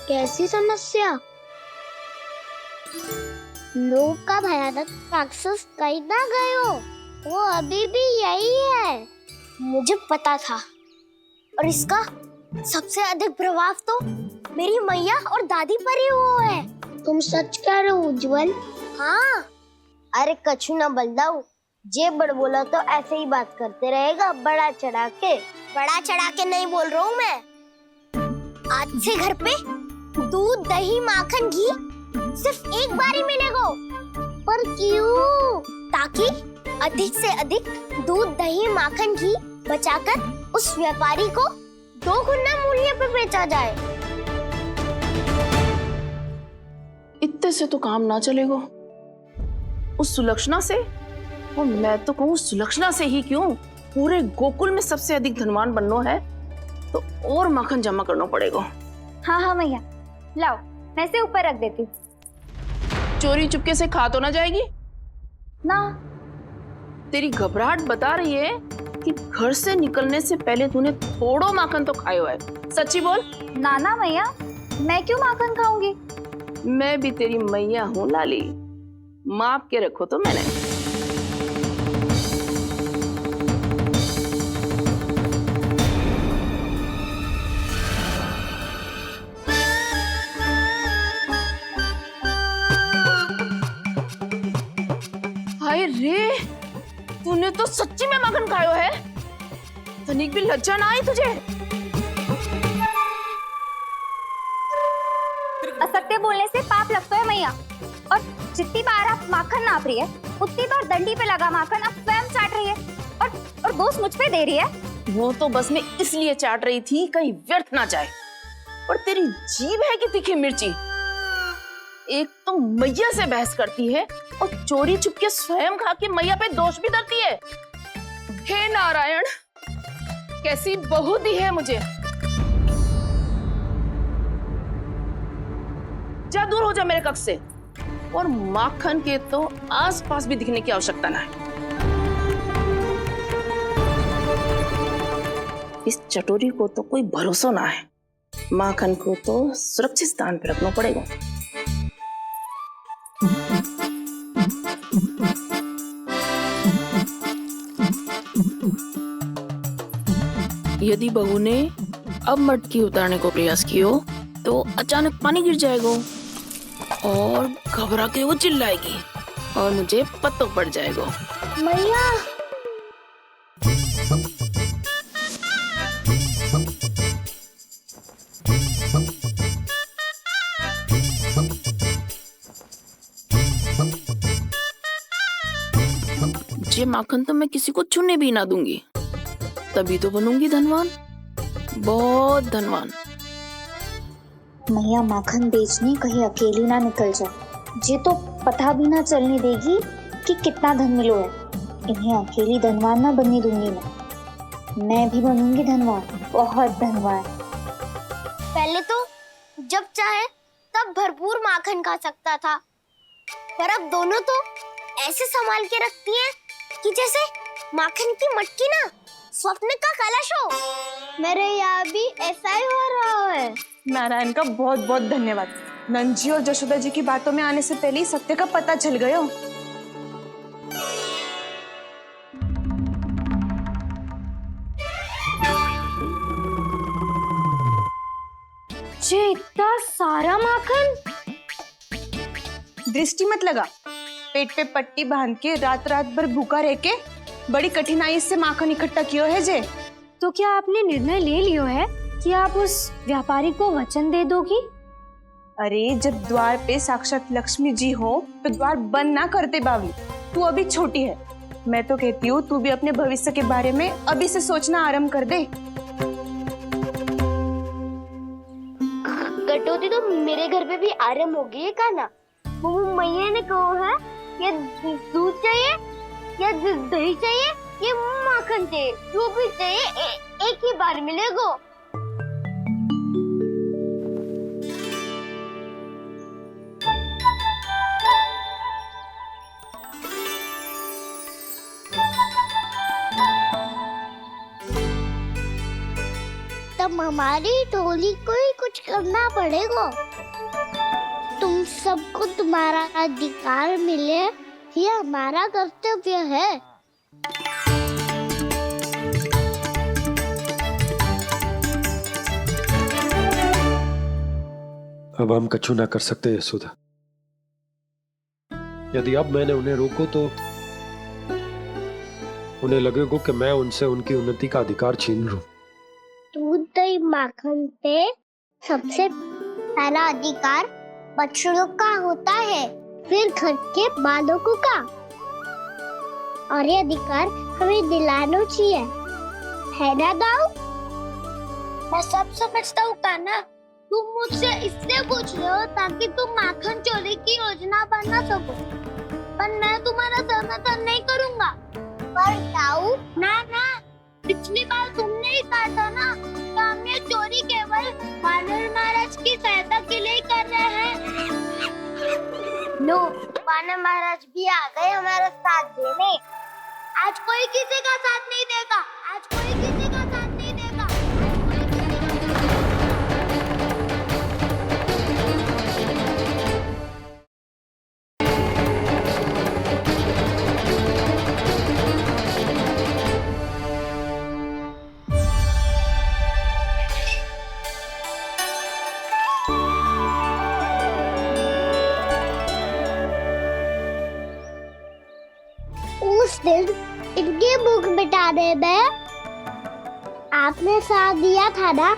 L: कैसी समस्या? लोभ का भयानक राक्षस कहीं ना गए हो, वो अभी भी यही है। मुझे पता था, और इसका सबसे अधिक प्रभाव तो मेरी मैया और दादी पर ही हुआ है। तुम सच कह रहे हो उज्जवल? हाँ। अरे कछु ना बलदाऊ, जे बड़ बोला तो ऐसे ही बात करते रहेगा बड़ा चढ़ा के। बड़ा चढ़ा के नहीं बोल रहा हूँ मैं। आज से घर पे दूध दही माखन घी सिर्फ एक बार ही मिलेगा। पर क्यों? ताकि अधिक से अधिक दूध दही माखन घी बचाकर उस व्यापारी को 2 गुना मूल्य पे बेचा जाए।
I: इतने से तो काम ना चलेगा। उस सुलक्षणा से, और मैं तो कहूँ सुलक्षणा से ही क्यों, पूरे गोकुल में सबसे अधिक धनवान बनना है तो और माखन जमा करना पड़ेगा।
J: हाँ मैया, लाओ मैं से ऊपर रख देती हूँ।
I: चोरी चुपके से खा तो ना जाएगी ना? तेरी घबराहट बता रही है कि घर से निकलने से पहले तूने थोड़ो माखन तो खाया हुआ है। सच्ची बोल।
J: ना मैया, मैं क्यों माखन खाऊंगी?
I: मैं भी तेरी मैया हूँ लाली, माप के रखो तो मैंने। हाय रे, तूने तो सच्ची में माखन खायो है। तनिक भी लज्जा ना आई तुझे?
J: असत्य बोलने से पाप लगता है मैया, और जितनी बार आप माखन नाप रही है उतनी बार डंडी पे लगा माखन आप स्वयं चाट रही है, और दोष मुझ पे दे रही है।
I: वो तो बस मैं इसलिए चाट रही थी कहीं व्यर्थ ना जाए। और तेरी जीभ है कि तीखी मिर्ची। एक तो मैया से बहस करती है और चोरी चुपके स्वयं खा के मैया पे दोष भी धरती है। हे नारायण, कैसी बहू दी है मुझे। जा, दूर हो जा मेरे कक्ष से, और माखन के तो आसपास भी दिखने की आवश्यकता ना है। इस चटोरी को तो कोई भरोसा ना है। माखन को तो सुरक्षित स्थान पर रखना पड़ेगा। यदि बहू ने अब मटकी उतारने को प्रयास किया तो अचानक पानी गिर जाएगा और घबरा के वो चिल्लाएगी और मुझे पता पड़ जाएगा।
L: मैया
I: ये माखन तो मैं किसी को छूने भी ना दूंगी, तभी तो बनूंगी धनवान, बहुत धनवान।
J: मैया माखन बेचने कहीं अकेली ना निकल जाए। ये तो पता भी ना चलने देगी कि कितना धन मिलो है। इन्हें अकेली धनवान ना बनने दूंगी मैं भी बनूंगी धनवान, बहुत धनवान।
L: पहले तो जब चाहे तब भरपूर माखन खा सकता था, पर अब दोनों तो ऐसे संभाल के रखती हैं कि जैसे माखन की मटकी ना स्वप्न का कलश हो। मेरे यहाँ भी ऐसा ही हो रहा है।
Q: नारायण का बहुत बहुत धन्यवाद। नंद जी और जशोदा जी की बातों में आने से पहले ही सत्य का पता चल गया।
J: ये इतना सारा माखन।
Q: दृष्टि मत लगा, पेट पे पट्टी बांध के रात रात भर भूखा रह के बड़ी कठिनाई से माखन इकट्ठा किया है जे।
J: तो क्या आपने निर्णय ले लियो है कि आप उस व्यापारी को वचन दे दोगी?
Q: अरे जब द्वार पे साक्षात लक्ष्मी जी हो तो द्वार बंद ना करते बावली। तू अभी छोटी है, मैं तो कहती हूँ तू भी अपने भविष्य के बारे में अभी से सोचना आरंभ कर दे।
L: कटौती तो मेरे घर पे भी आरंभ हो गई है का ना। मैया ने कहा है ये दूध चाहिए या दही चाहिए ये माखन चाहिए, जो भी चाहिए एक ही बार मिलेगा। तब हमारी टोली को ही कुछ करना पड़ेगा। तुम सबको तुम्हारा अधिकार मिले, ये हमारा कर्तव्य है।
E: अब हम कछु ना कर सकते यशोदा। यदि अब मैंने उन्हें रोको तो उन्हें लगेगा कि मैं उनसे उनकी उन्नति का अधिकार छीन लूं।
L: दूध दही माखन पे सबसे पहला अधिकार बच्चों का होता है, फिर घर के बालकों का, और ये अधिकार हमें दिलाना चाहिए, है ना दाऊ? मैं सब समझता हूँ कान्हा, तुम मुझसे इसलिए पूछ रहे हो ताकि तुम माखन चोरी की योजना बना सको, पर मैं तुम्हारा समर्थन नहीं करूँगा। पर दाऊ ना, पिछली बार तुमने ही कहा था ना कि हम ये चोरी केवल वानर महाराज की सहायता के लिए कर रहे हैं। लो, वानर महाराज भी आ गए हमारा साथ देने। आज कोई किसी का साथ नहीं देगा, आज कोई किसी का साथ नहीं देगा। उस दिन इनकी भूख मिटाने में आपने साथ दिया था ना,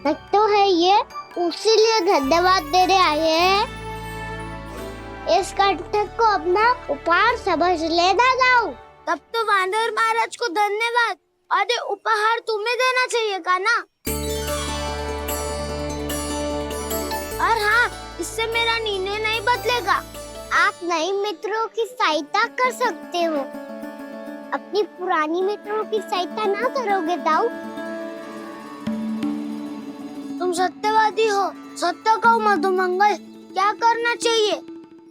L: लगता है ये उसी लिए धन्यवाद देने आए हैं। इस कर्तव्य को अपना उपहार समझ लेना जाओ। तब तो वानर महाराज को धन्यवाद और उपहार तुम्हें देना चाहिए का ना। और हाँ, इससे मेरा निर्णय नहीं बदलेगा। आप नए मित्रों की सहायता कर सकते हो, अपनी पुरानी मित्रों की सहायता ना करोगे दाऊ। तुम सत्यवादी हो, सत्य कहो मधुमंगल, क्या करना चाहिए?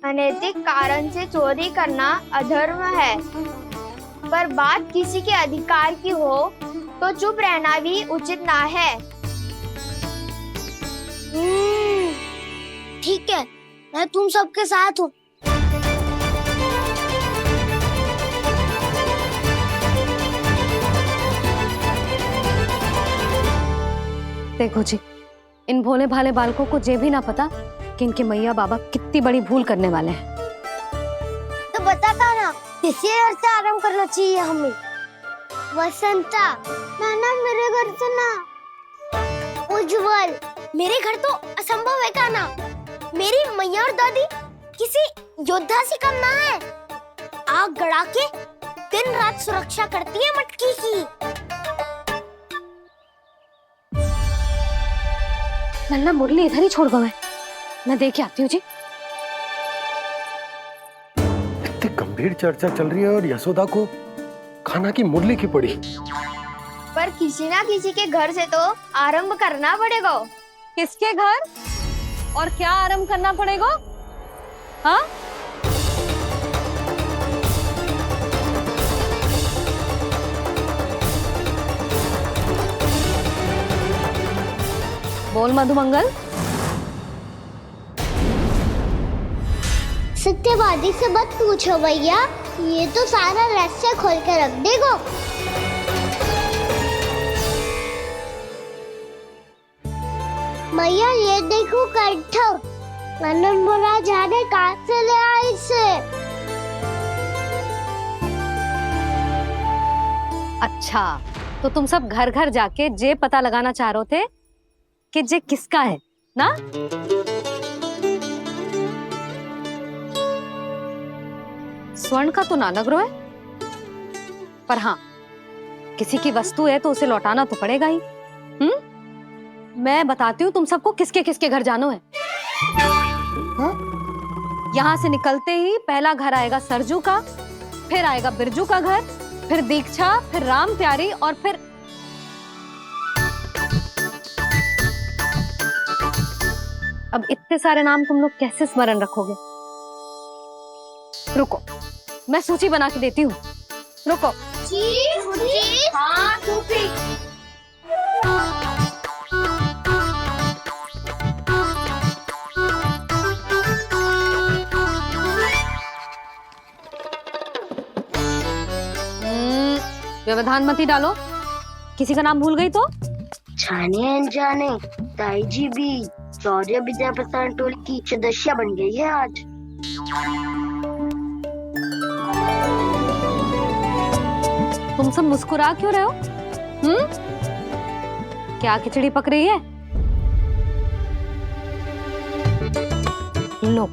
R: अनैतिक कारण से चोरी करना अधर्म है, पर बात किसी के अधिकार की हो तो चुप रहना भी उचित ना है।
L: ठीक है, मैं तुम सबके साथ हूँ।
C: देखो जी, इन भोले भाले बालकों को ये भी ना पता कि इनके मैया बाबा कितनी बड़ी भूल करने वाले हैं।
L: तो बता कान्हा, किसी घर से आराम करना चाहिए हमें? वसंता, नाना मेरे घर से ना। उज्जवल, मेरे घर तो असंभव है कान्हा। मेरी मैया और दादी किसी योद्धा से कम ना है। आग गड़ा के दिन रात सुरक्षा करती है मटकी की।
C: लल्ला मुरली इधर ही छोड़ गए, मैं देख आती हूँ जी।
E: इतनी गंभीर चर्चा चल रही है और यशोदा को खाना की मुरली की पड़ी।
R: पर किसी ना किसी के घर से तो आरंभ करना पड़ेगा।
C: किसके घर और क्या आरंभ करना पड़ेगा? हाँ, बोल मधुमंगल।
L: सत्यवादी से मत पूछो भैया, ये तो सारा रहस्य खोल के रख देगा। भैया ये देखो कंठ, आनंद बोला जाने कहाँ से ले आई इसे।
C: अच्छा, तो तुम सब घर घर जाके जे पता लगाना चाह रहे थे कि जे किसका है ना? स्वर्ण का तो ना लग रहा है, पर हाँ, किसी की वस्तु है तो उसे लौटाना तो पड़ेगा ही। मैं बताती हूँ तुम सबको किसके किसके घर जाना है। यहाँ से निकलते ही पहला घर आएगा सरजू का, फिर आएगा बिरजू का घर, फिर दीक्षा, फिर राम प्यारी और फिर अब इतने सारे नाम तुम लोग कैसे स्मरण रखोगे? रुको, मैं सूची बना के देती हूँ। रुको।
L: हाँ, सूची।
C: व्यवधान मत ही डालो, किसी का नाम भूल गई तो?
L: जाने अनजाने ताई जी भी शौर्य विद्या प्रसारण टोली की सदस्य बन गई है आज।
C: तुम सब मुस्कुरा क्यों रहे हो? क्या खिचड़ी पक रही है? लो,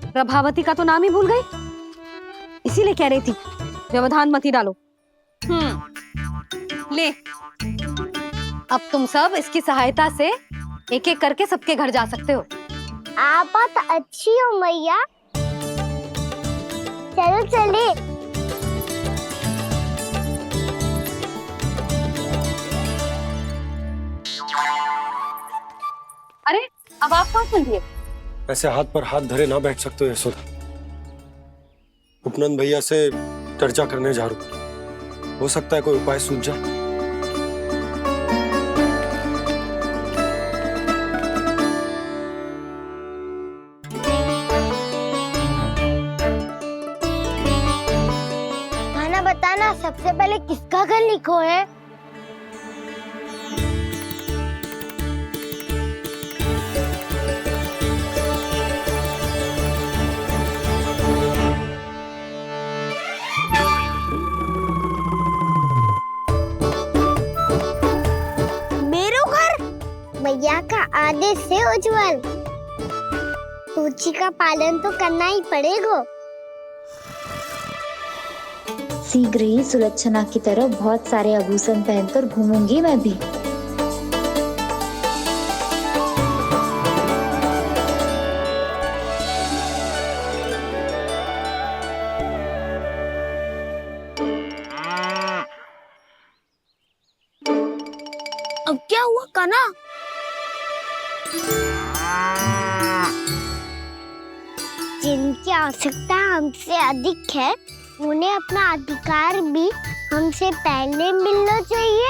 C: प्रभावती का तो नाम ही भूल गई, इसीलिए कह रही थी व्यवधान मत ही डालो। ले, अब तुम सब इसकी सहायता से एक एक करके सबके घर जा सकते हो।
L: आप बात अच्छी हो मैया, चलो चले।
C: अरे अब आप कहाँ चल रही है?
E: ऐसे हाथ पर हाथ धरे ना बैठ सकते हो यशोदा। उपनंद भैया से चर्चा करने जा रहा हूं, हो सकता है कोई उपाय सूझ जाए।
L: खाना बताना, सबसे पहले किसका घर लिखो है? भैया का आदेश से उज्जवल, सूची का पालन तो करना ही पड़ेगा।
J: शीघ्र ही सुलक्षणा की तरह बहुत सारे आभूषण पहनकर घूमूंगी मैं भी।
L: अब क्या हुआ कान्हा? जिनकी आवश्यकता हमसे अधिक है, उन्हें अपना अधिकार भी हमसे पहले मिलना चाहिए।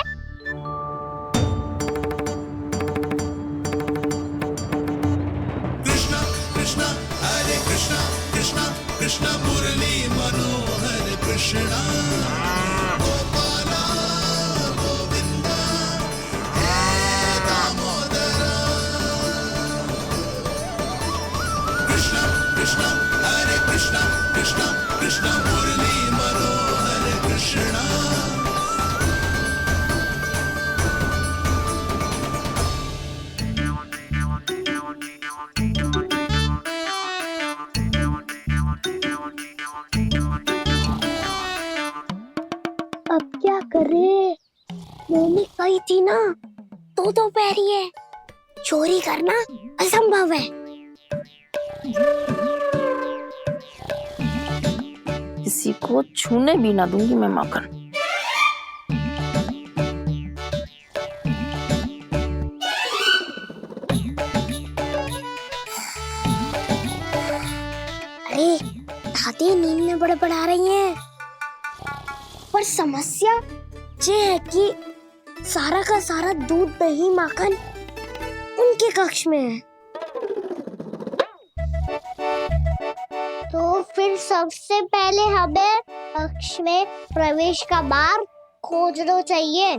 A: कृष्णा कृष्णा हरे कृष्णा कृष्णा कृष्णा मुरली मनोहर कृष्णा गोपाला गोविंदा हे दामोदर
L: अरे मम्मी कही थी ना, दो पैरी है, चोरी करना असंभव है।
I: किसी को छूने भी ना दूंगी मैं माखन।
L: अरे दादी नींद में बड़बड़ा रही हैं, पर समस्या ये है कि सारा का सारा दूध दही माखन उनके कक्ष में है। तो फिर सबसे पहले हमें कक्ष में प्रवेश का मार्ग खोजना चाहिए।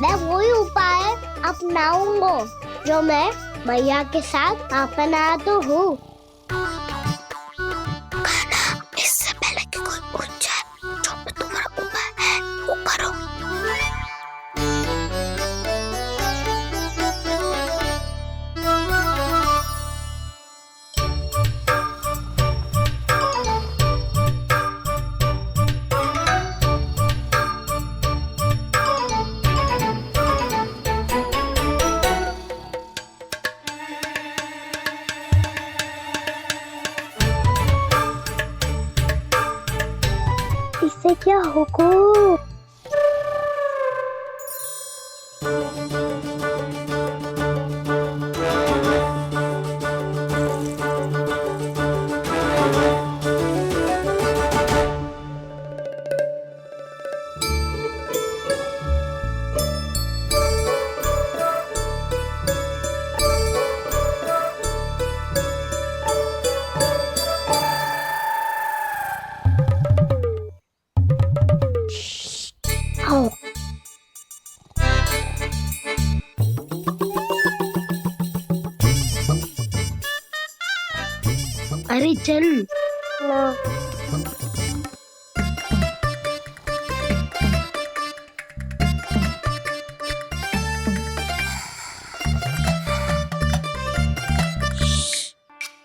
L: मैं वही उपाय अपनाऊंगा जो मैं मैया के साथ अपनाता हूँ। इससे पहले कि कोई पूछ जाए, जो भी तुम्हारा उपाय है वो करो। इससे क्या होगा? अरे चल ना।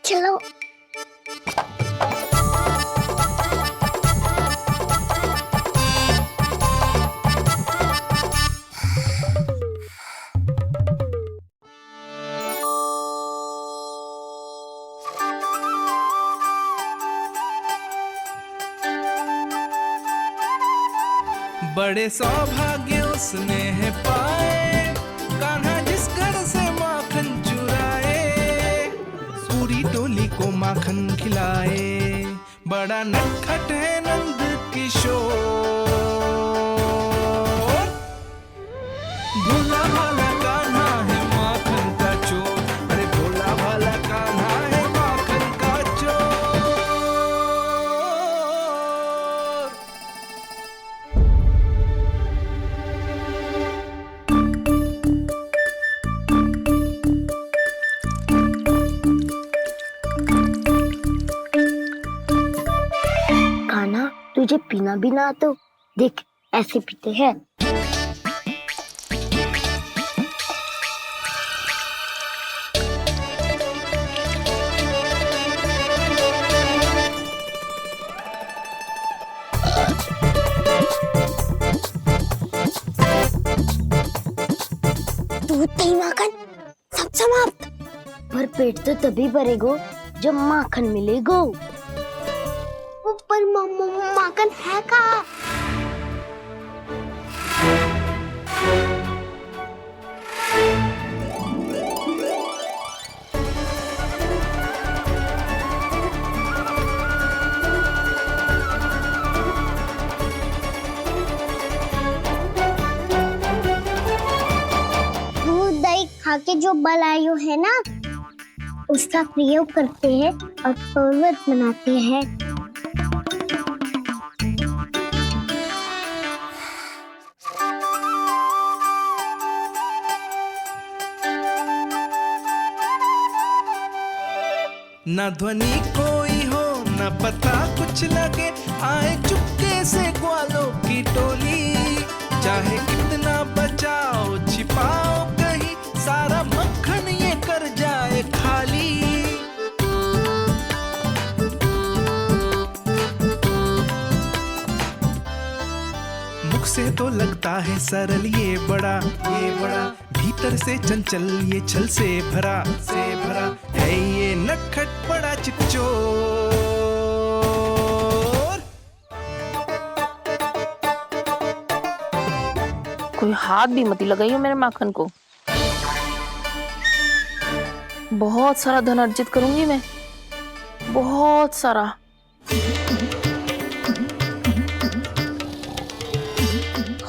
L: चलो
A: बड़े सौभाग्य उसने है पाए, कान्हा जिस घर से माखन चुराए, पूरी टोली को माखन खिलाए। बड़ा नटखट है नंद किशोर, भोला भाला कान्हा है माखन का चोर। अरे भोला भाला कान्हा है माखन का चोर।
L: कान्हा, तुझे पीना भी ना तो देख ऐसे पीते हैं। दूध दही माखन सब समाप्त। पर पेट तो तभी भरेगा जब माखन मिलेगा। पर माखन है कहाँ? दूध दही खा के जो बलायु है ना, उसका प्रयोग करते हैं और पर्वत बनाते हैं।
A: न ध्वनि कोई हो न पता कुछ लगे, आए चुपके से ग्वालों की टोली। चाहे कितना बचाओ छिपाओ कहीं, सारा मक्खन ये कर जाए खाली। से तो लगता है सरल ये बड़ा भीतर से चंचल ये छल से भरा है ये नटखट बड़ा चिकचोर।
I: कोई हाथ भी मत लगाइयो मेरे माखन को। बहुत सारा धन अर्जित करूंगी मैं, बहुत सारा।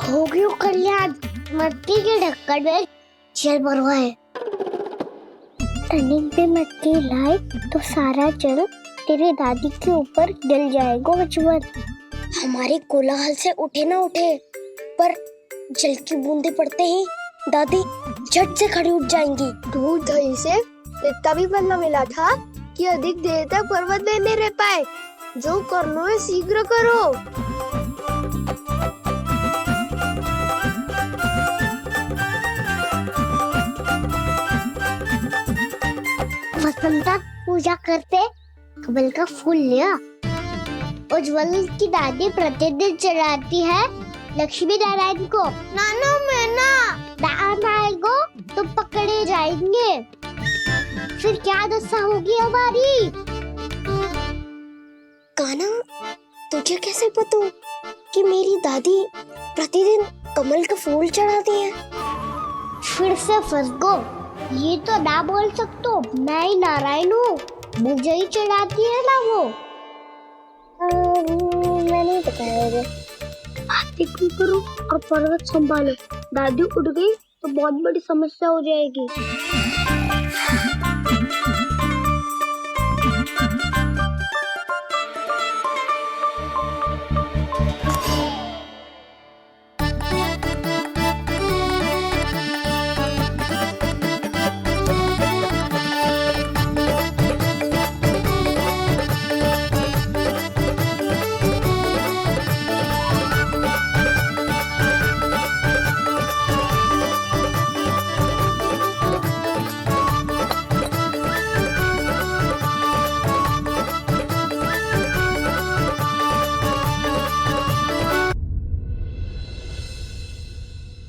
L: हो गयो कल्याण, मट्टी के ढक्कन में जल भरवा है। टर्निंग पे मट्टी लाए तो सारा जल तेरे दादी के ऊपर डल जाएगा बचवन। हमारे कोलाहल से उठे ना उठे, पर जल की बूंदे पड़ते ही दादी झट से खड़ी उठ जाएंगी।
R: दूध दही से इतना भी बदला मिला था कि अधिक देर तक पर्वत में नहीं रह पाए। जो करना है शीघ्र करो।
L: वसंता पूजा करते कमल का फूल लिया। उज्ज्वल की दादी प्रतिदिन चढ़ाती है लक्ष्मी नारायण को। नाना मैं आएगो तो पकड़े जाएंगे। फिर क्या दशा होगी हमारी? कान्हा, तुझे कैसे पता कि मेरी दादी प्रतिदिन कमल का फूल चढ़ाती है? फिर से फंस गो। ये तो ना बोल सकतो, मैं ही नारायण हूँ, मुझे ही चढ़ाती है ना वो। मैं नहीं बताया। बातें क्यों करो और पर्वत संभालो। दादी उठ गई तो बहुत बड़ी समस्या हो जाएगी।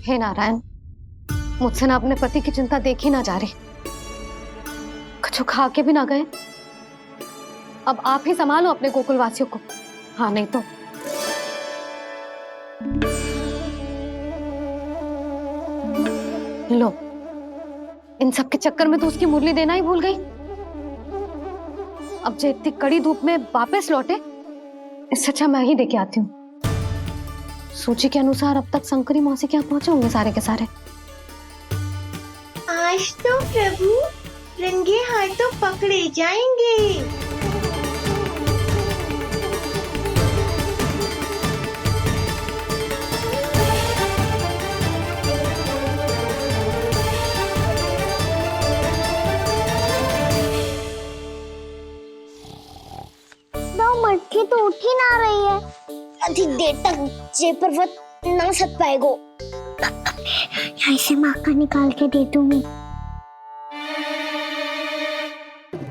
C: हे नारायण, मुझसे ना अपने पति की चिंता देखी ना जा रही, कुछ खा के भी ना गए। अब आप ही संभालो अपने गोकुलवासियों को। हाँ, नहीं तो लो, इन सब के चक्कर में तो उसकी मुरली देना ही भूल गई। अब जो इतनी कड़ी धूप में वापस लौटे, इससे अच्छा मैं ही देके आती हूँ। सूची के अनुसार अब तक शंकरी मौसी के यहाँ पहुंचे होंगे सारे के सारे।
O: आज तो प्रभु रंगे हाथों पकड़े जाएंगे।
L: 2 मटकी तो उठ ही ना रही है। अधिक देर तक ये पर्वत ना सक पाएगो। यहाँ से माखन निकाल के दे दूंगी।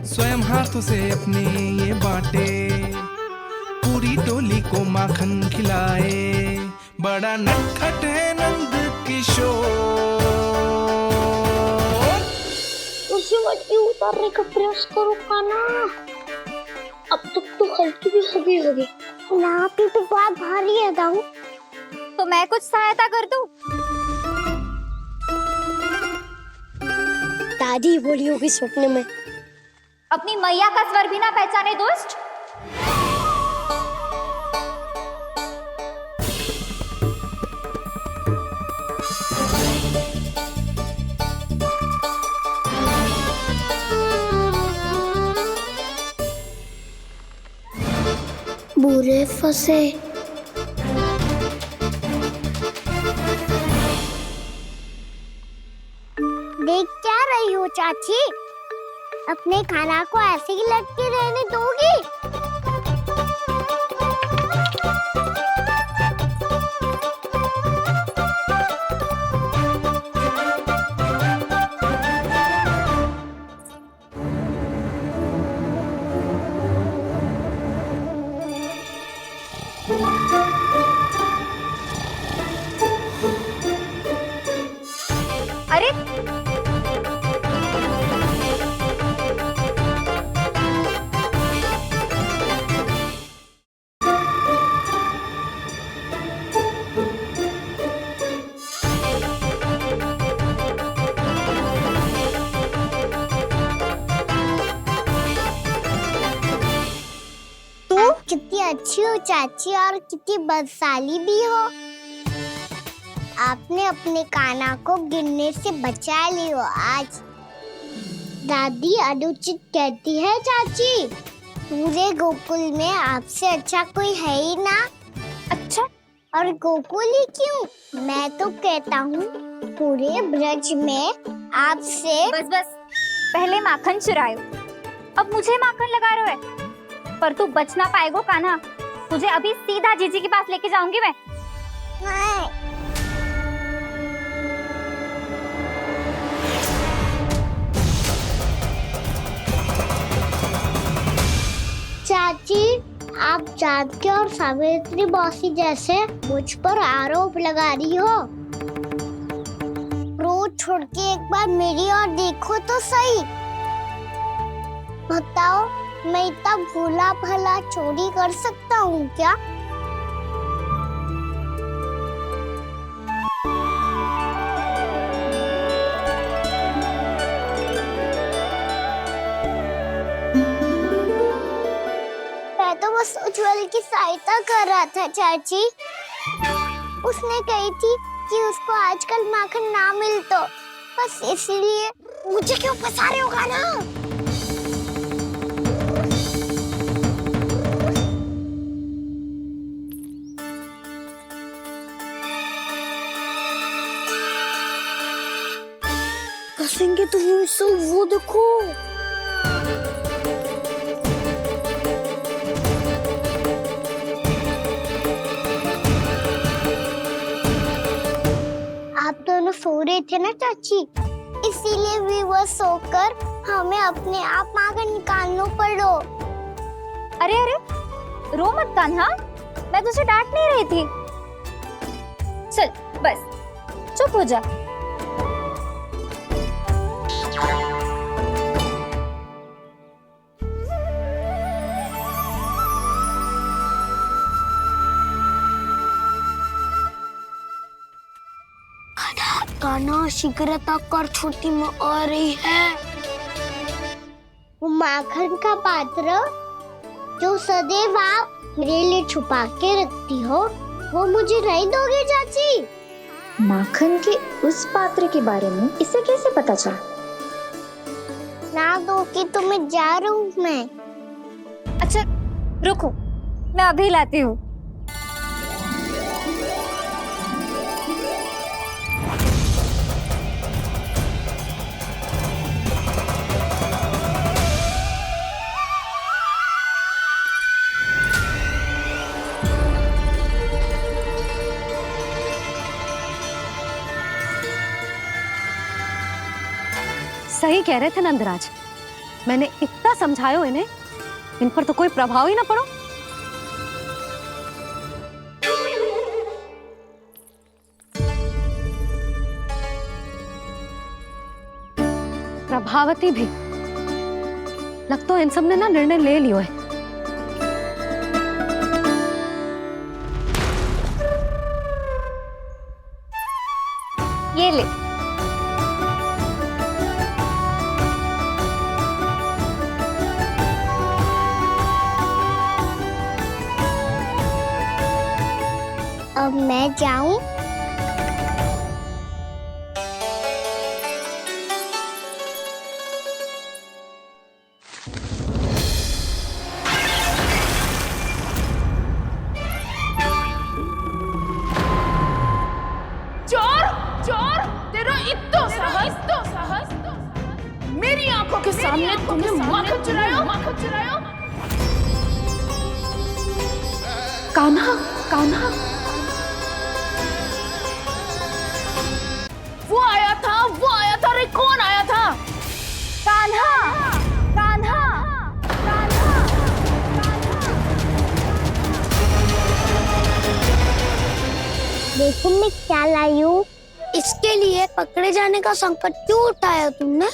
A: स्वयं हाथों से अपने ये बाटे, पूरी टोली को माखन खिलाए। बड़ा नटखट है नंद किशोर।
L: उसे मटकी उतारने का प्रयास करो कान्हा। अब तक तो हल्की भी होगी। नापी तो बहुत भारी है दाऊ।
C: तो मैं कुछ सहायता कर दूं?
L: दादी बोली होगी सपने में।
C: अपनी मैया का स्वर भी ना पहचाने दुष्ट।
L: बुरे फंसे। देख क्या रही हो चाची? अपने खाना को ऐसे ही लटके रहने दोगी? अच्छी हो चाची और कितनी बदसाली भी हो। आपने अपने कान्हा को गिरने से बचा ली हो आज। दादी अनुचित कहती है चाची, पूरे गोकुल में आपसे अच्छा कोई है ही ना। अच्छा, और गोकुल ही क्यों, मैं तो कहता हूँ पूरे ब्रज में आपसे।
C: बस बस, पहले माखन चुरायो, अब मुझे माखन लगा रहे हो। पर तू बच ना पाएगो कान्हा, तुझे अभी सीधा जीजी के पास लेके जाऊंगी मैं।
L: चाची, आप जानकी और सावित्री मौसी जैसे मुझ पर आरोप लगा रही हो। रोज छोड़ के एक बार मेरी ओर देखो तो सही। बताओ, मैं इतना भोला भला चोरी कर सकता हूँ क्या? मैं तो बस उज्जवल की सहायता कर रहा था चाची। उसने कही थी कि उसको आजकल माखन ना मिल तो बस इसीलिए। मुझे क्यों फंसा रहे हो कान्हा? फंसेंगे तो वो देखो। आप दोनों सो रहे थे ना चाची, इसीलिए विवश सोकर हमें अपने आप माखन निकालना पड़ो।
C: अरे अरे, रो मत कान्हा, मैं तुझे डांट नहीं रही थी। चल बस चुप हो जा।
L: कान्हा शीघ्र तक कर छोटी में आ रही है। वो माखन का पात्र जो सदैव आप मेरे लिए छुपा के रखती हो, वो मुझे नहीं दोगे चाची?
J: माखन के उस पात्र के बारे में इसे कैसे पता चला?
L: ना दोगी तो मैं जा रहा हूँ मैं।
C: अच्छा रुको, मैं अभी लाती हूँ। सही कह रहे थे नंदराज, मैंने इतना समझायो इन्हें, इन पर तो कोई प्रभाव ही ना पड़ो। प्रभावती भी लग तो इन सब ने ना निर्णय ले लियो है। ये ले।
L: अब मैं जाऊं?
I: चोर चोर, तेरा इतना साहस मेरी आंखों के सामने तुमने माखन चुराया।
C: कान्हा, कान्हा,
I: वो आया था। अरे कौन आया था?
C: कान्हा, कान्हा, कान्हा।
L: देखो मैं क्या लाई हूँ। इसके लिए पकड़े जाने का संकट क्यों उठाया तुमने?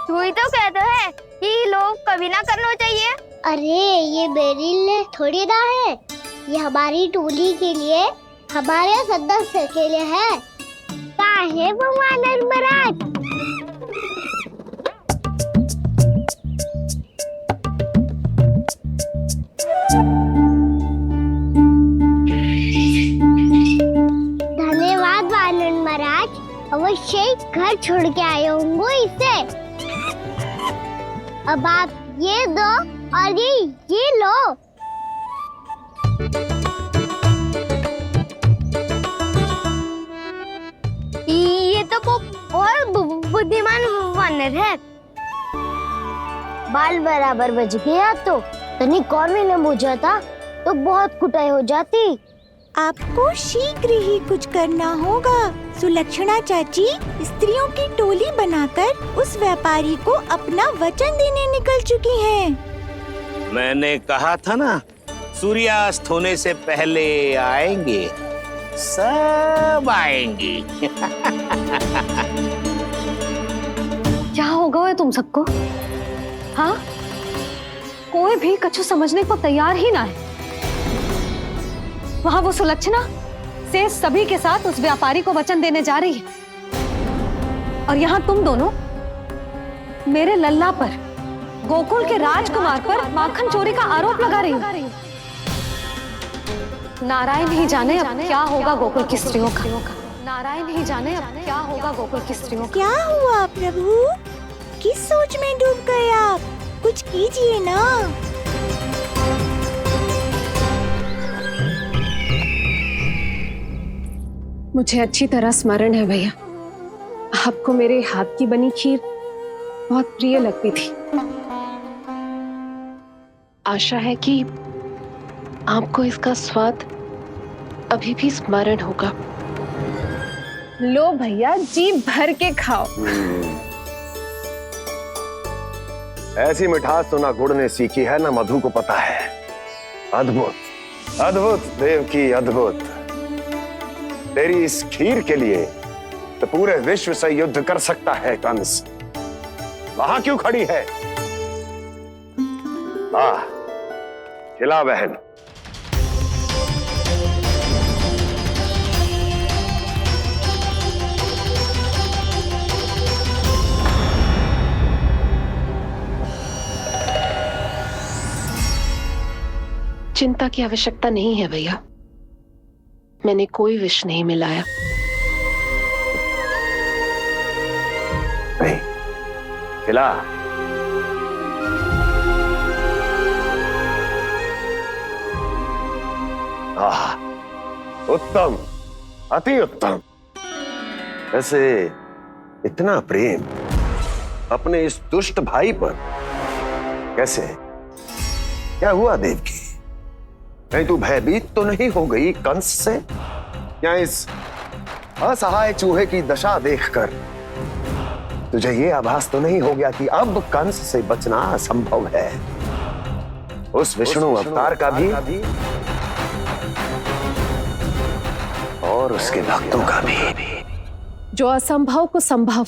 R: तू ही तो कहता है कि लोग कभी ना करना चाहिए।
L: अरे ये मेरे लिए थोड़ी ना है, ये हमारी टोली के लिए, हमारे सदस्य के लिए है। काहे भगवान धर्मराज? अवश्य ही घर छोड़ के आए होंगे इसे। अब आप ये दो और ये लो। ये तो बहुत बुद्धिमान वानर है। बाल बराबर बज गया तो तनिक और भी न बुझा था तो बहुत कुटाई हो जाती।
O: आपको शीघ्र ही कुछ करना होगा। सुलक्षणा चाची स्त्रियों की टोली बनाकर उस व्यापारी को अपना वचन देने निकल चुकी हैं।
N: मैंने कहा था ना, सूर्यास्त होने से पहले आएंगे, सब आएंगे।
C: क्या होगा है तुम सबको? हाँ, कोई भी कछु समझने को तैयार ही ना है। वहां वो सुलक्षणा से सभी के साथ उस व्यापारी को वचन देने जा रही है, और यहाँ तुम दोनों मेरे लल्ला पर, गोकुल के राजकुमार पर माखन चोरी का आरोप लगा रही हो। नारायण ही जाने अब क्या होगा गोकुल की स्त्रियों का। नारायण ही जाने अब क्या होगा गोकुल की स्त्रियों का।
O: क्या हुआ प्रभु? किस सोच में डूब गए आप? कुछ कीजिए ना।
S: मुझे अच्छी तरह स्मरण है भैया, आपको मेरे हाथ की बनी खीर बहुत प्रिय लगती थी। आशा है कि आपको इसका स्वाद अभी भी स्मरण होगा। लो भैया, जी भर के खाओ।
F: ऐसी मिठास तो ना गुड़ ने सीखी है ना मधु को पता है। अद्भुत अद्भुत देवकी, अद्भुत। तेरी इस खीर के लिए तो पूरे विश्व से युद्ध कर सकता है कंस। वहां क्यों खड़ी है? खिला बहन।
S: चिंता की आवश्यकता नहीं है भैया, मैंने कोई विष नहीं मिलाया।
F: नहीं, खिला। उत्तम, अति उत्तम। वैसे इतना प्रेम अपने इस दुष्ट भाई पर कैसे? क्या हुआ देवकी? कहीं तू भयभीत तो नहीं हो गई कंस से? या इस असहाय चूहे की दशा देखकर तुझे ये आभास तो नहीं हो गया कि अब कंस से बचना असंभव है? उस विष्णु अवतार का भी और उसके भक्तों का भी।
S: जो असंभव को संभव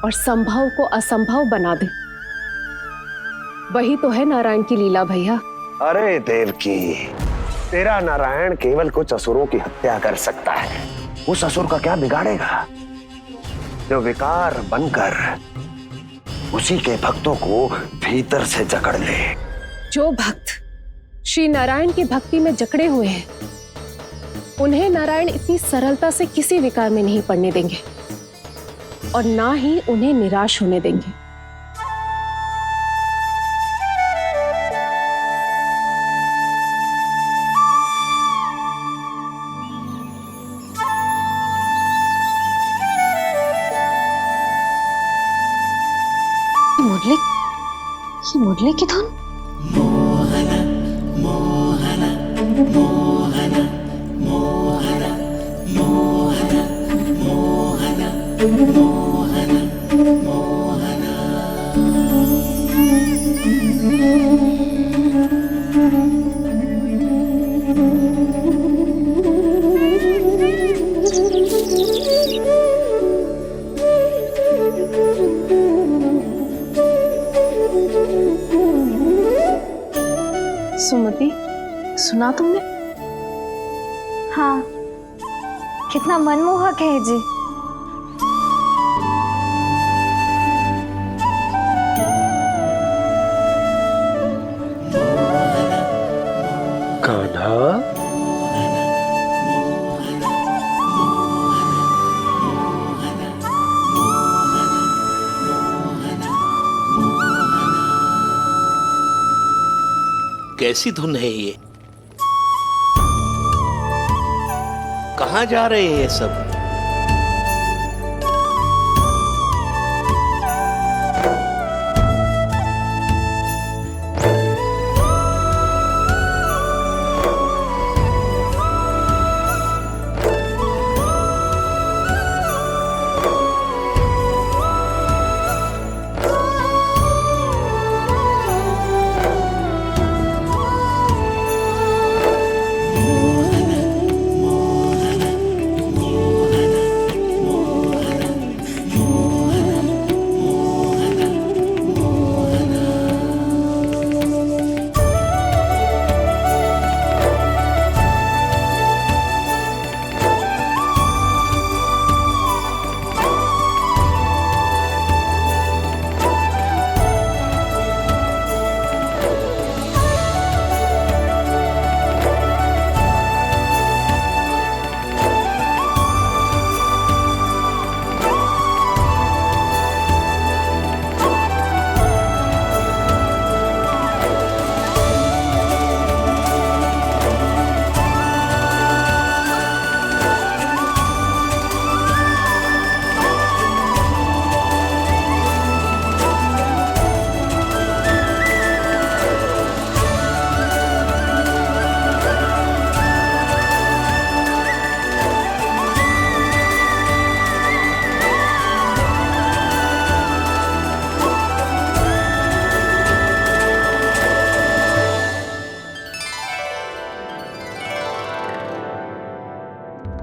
S: और संभव को असंभव बना दे, वही तो है नारायण की लीला भैया।
F: अरे देवकी, तेरा नारायण केवल कुछ असुरों की हत्या कर सकता है। उस असुर का क्या बिगाड़ेगा जो विकार बनकर उसी के भक्तों को भीतर से जकड़ ले।
S: जो भक्त श्री नारायण की भक्ति में जकड़े हुए हैं, उन्हें नारायण इतनी सरलता से किसी विकार में नहीं पड़ने देंगे और ना ही उन्हें निराश होने देंगे।
C: मुरली की धुन।
A: मोहन मोहन मोहन मोहन मोहन मोहन मोहन मोहन।
S: सुमति, सुना तुमने?
J: हाँ, कितना मनमोहक है जी।
E: कान्हा,
N: कैसी धुन है ये? कहाँ जा रहे हैं सब?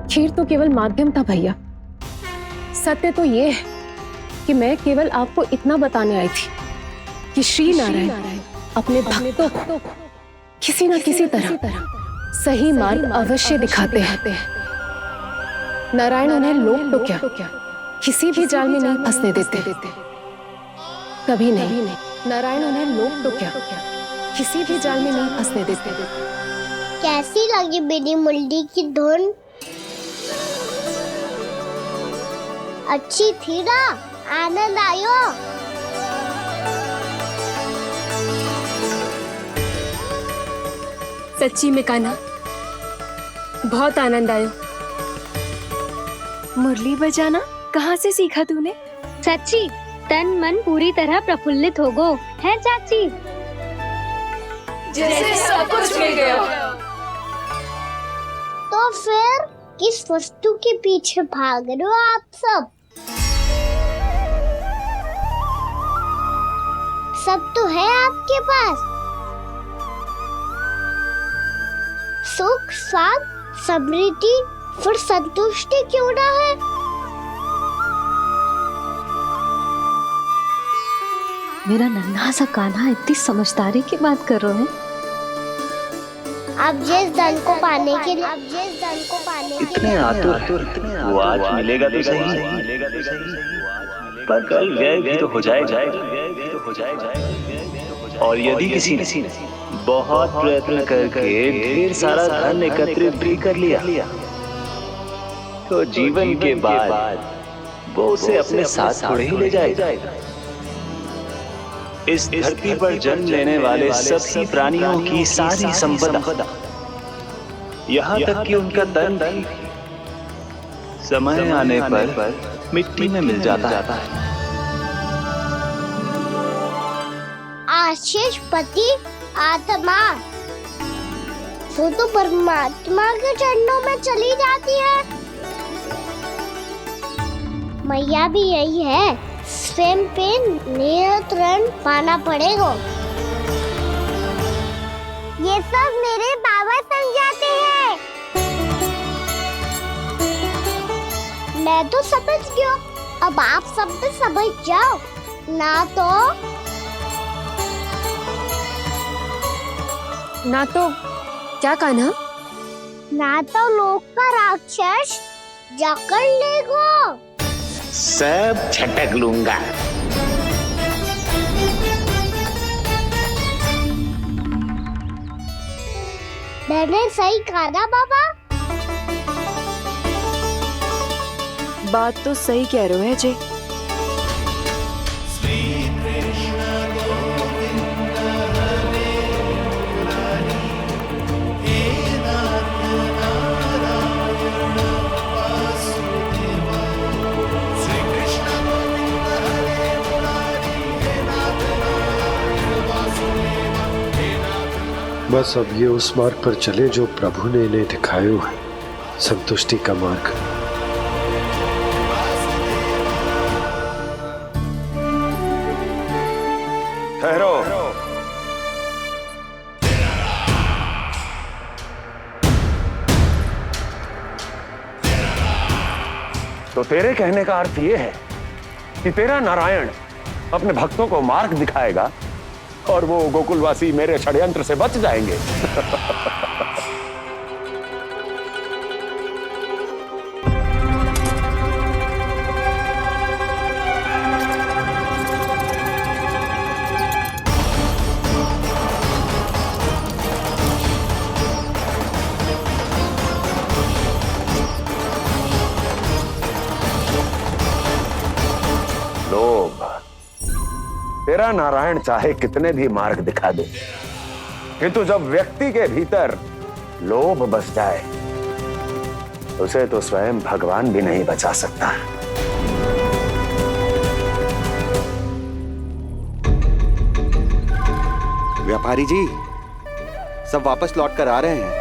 S: खीर तो केवल माध्यम था भैया। सत्य तो ये है कि मैं केवल आपको इतना बताने आई थी कि श्री नारायण अपने भक्तों को किसी न किसी तरह सही मार्ग अवश्य दिखाते हैं। नारायण उन्हें लोग तो क्या किसी भी जाल में नहीं फंसने देते, कभी नहीं। नारायण उन्हें लोग तो क्या किसी भी जाल में नहीं फंसने देते।
L: कैसी लगी मेरी मुंडी की धुन? अच्छी थी ना? आनंद आयो?
S: सच्ची में कान्हा बहुत आनंद आयो। मुरली बजाना कहाँ से सीखा तूने?
C: सच्ची तन मन पूरी तरह प्रफुल्लित हो गो है चाची।
G: जैसे सब कुछ मिल गया।
L: तो फिर किस वस्तु के पीछे भाग रहे हो आप सब? सब तो है आपके पास। सुख, स्वाद, समृद्धि, फिर संतुष्टि क्यों ना है?
C: मेरा नन्हा सा कान्हा इतनी समझदारी की बात कर रहे हैं।
L: आप जिस धन को पाने के लिए
T: इतने आतुर, वो आज मिलेगा तो सही, पर कल व्यय भी तो हो जाएगा। और यदि किसी ने बहुत प्रयत्न करके ढेर सारा धन एकत्रित भी कर लिया, तो जीवन के बाद वो उसे अपने साथ थोड़े ही ले जाएगा। इस धरती पर जन्म लेने वाले सभी प्राणियों की सारी संपदा, यहाँ तक कि उनका तन भी समय आने पर मिट्टी में मिल जाता है।
L: आशीष पति आत्मा वो तो परमात्मा के चरणों में चली जाती है। मैया भी यही है, स्वयं पे नियंत्रण पाना पड़ेगा। ये सब मेरे बाबा समझाते हैं। मैं तो समझ गया, अब आप सब भी समझ जाओ
S: ना तो क्या कान्हा?
L: ना तो लोक का राक्षस जकड़ लेगो।
N: सब छटक लूंगा।
L: मैंने सही कहा ना बाबा?
S: बात तो सही कह रहे हो है जय।
E: बस अब ये उस मार्ग पर चले जो प्रभु ने इन्हें दिखाया है, संतुष्टि का मार्ग।
F: ठहरो। तो तेरे कहने का अर्थ यह है कि तेरा नारायण अपने भक्तों को मार्ग दिखाएगा और वो गोकुलवासी मेरे षड्यंत्र से बच जाएंगे। तेरा नारायण चाहे कितने भी मार्ग दिखा दे, किंतु जब व्यक्ति के भीतर लोभ बस जाए उसे तो स्वयं भगवान भी नहीं बचा सकता।
P: व्यापारी जी, सब वापस लौट कर आ रहे हैं।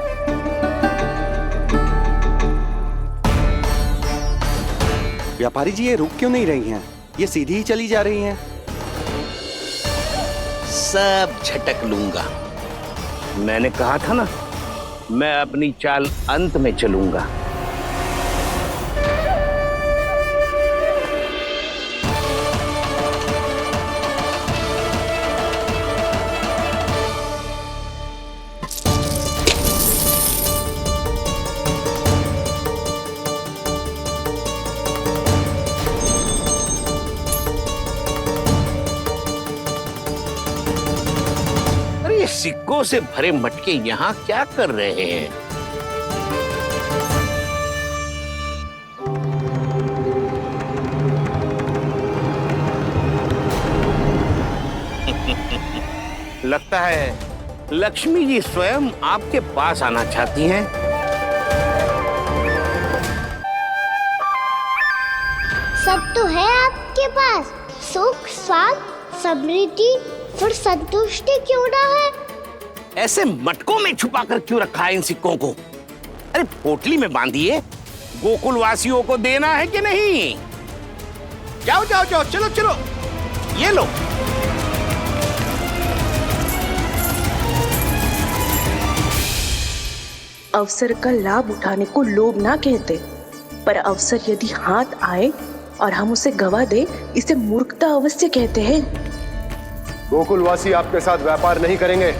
P: व्यापारी जी, ये रुक क्यों नहीं रही हैं? ये सीधी ही चली जा रही हैं।
N: सब झटक लूंगा। मैंने कहा था ना, मैं अपनी चाल अंत में चलूंगा। सिक्कों से भरे मटके यहाँ क्या कर रहे हैं? लगता है लक्ष्मी जी स्वयं आपके पास आना चाहती हैं।
L: सब तो है आपके पास, सुख, स्वाद, समृद्धि, फिर संतुष्टि क्यों ना है?
N: ऐसे मटकों में छुपाकर क्यों रखा है इन सिक्कों को? अरे पोटली में बांधिए, गोकुल वासियों को देना है कि नहीं? जाओ जाओ जाओ, चलो चलो, ये लो।
Q: अवसर का लाभ उठाने को लोभ ना कहते, पर अवसर यदि हाथ आए और हम उसे गवा दे, इसे मूर्खता अवश्य कहते हैं।
E: गोकुलवासी आपके साथ व्यापार नहीं करेंगे।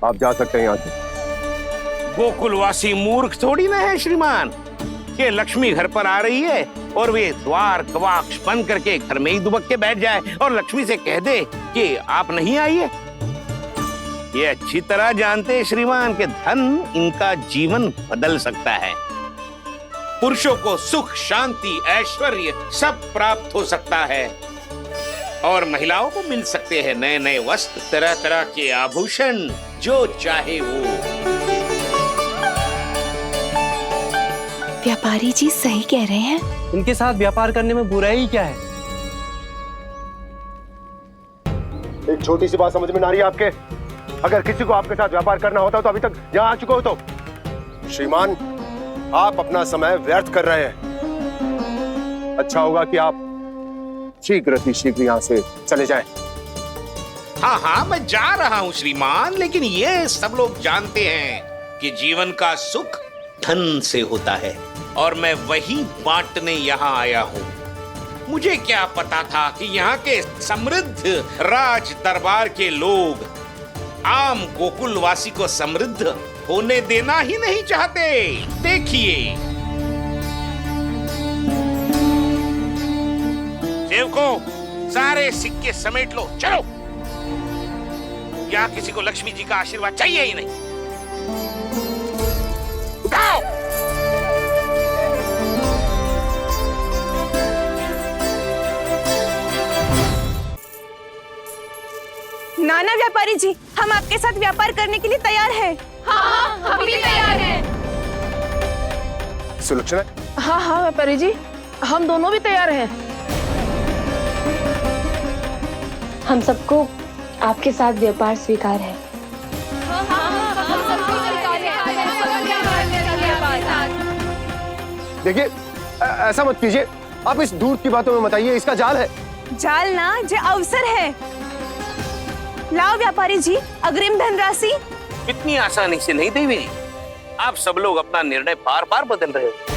E: आप जा सकते हैं यहाँ से।
N: गोकुलवासी मूर्ख थोड़ी ना है श्रीमान। ये लक्ष्मी घर पर आ रही है और वे द्वार कवाक्ष बंद करके घर में ही दुबक के बैठ जाए और लक्ष्मी से कह दे कि आप नहीं आइए। ये अच्छी तरह जानते हैं श्रीमान कि धन इनका जीवन बदल सकता है। पुरुषों को सुख, शांति, ऐश्वर्य सब प्राप्त हो सकता है और महिलाओं को मिल सकते हैं नए नए वस्त्र, तरह तरह के आभूषण, जो चाहे वो।
Q: व्यापारी जी सही कह रहे हैं।
M: इनके साथ व्यापार करने में बुराई क्या है?
E: एक छोटी सी बात समझ में ना रही है आपके? अगर किसी को आपके साथ व्यापार करना होता तो अभी तक यहाँ आ चुके हो। तो श्रीमान, आप अपना समय व्यर्थ कर रहे हैं। अच्छा होगा कि आप शीघ्र ही शीघ्र यहाँ से चले जाएं।
N: हाँ हाँ, मैं जा रहा हूँ श्रीमान, लेकिन ये सब लोग जानते हैं कि जीवन का सुख धन से होता है और मैं वही बांटने यहाँ आया हूँ। मुझे क्या पता था कि यहाँ के समृद्ध राज दरबार के लोग आम गोकुलवासी को समृद्ध होने देना ही नहीं चाहते। देखिए सेवकों, सारे सिक्के समेट लो, चलो। यहाँ किसी को लक्ष्मी जी का आशीर्वाद चाहिए ही नहीं। उठाओ।
Q: नाना व्यापारी जी, हम आपके साथ व्यापार करने के लिए तैयार हैं।
B: हाँ, हम भी तैयार हैं।
E: सुलक्षणा?
I: हाँ हाँ व्यापारी जी, हम दोनों भी तैयार हैं।
G: हम सबको आपके साथ व्यापार स्वीकार है।
E: देखिए, ऐसा मत कीजिए। आप इस दूर की बातों में मत आइए, इसका जाल है।
Q: जाल ना, जो अवसर है। लाओ व्यापारी जी अग्रिम धनराशि।
N: इतनी आसानी से नहीं देवी जी। आप सब लोग अपना निर्णय बार बार बदल रहे हो।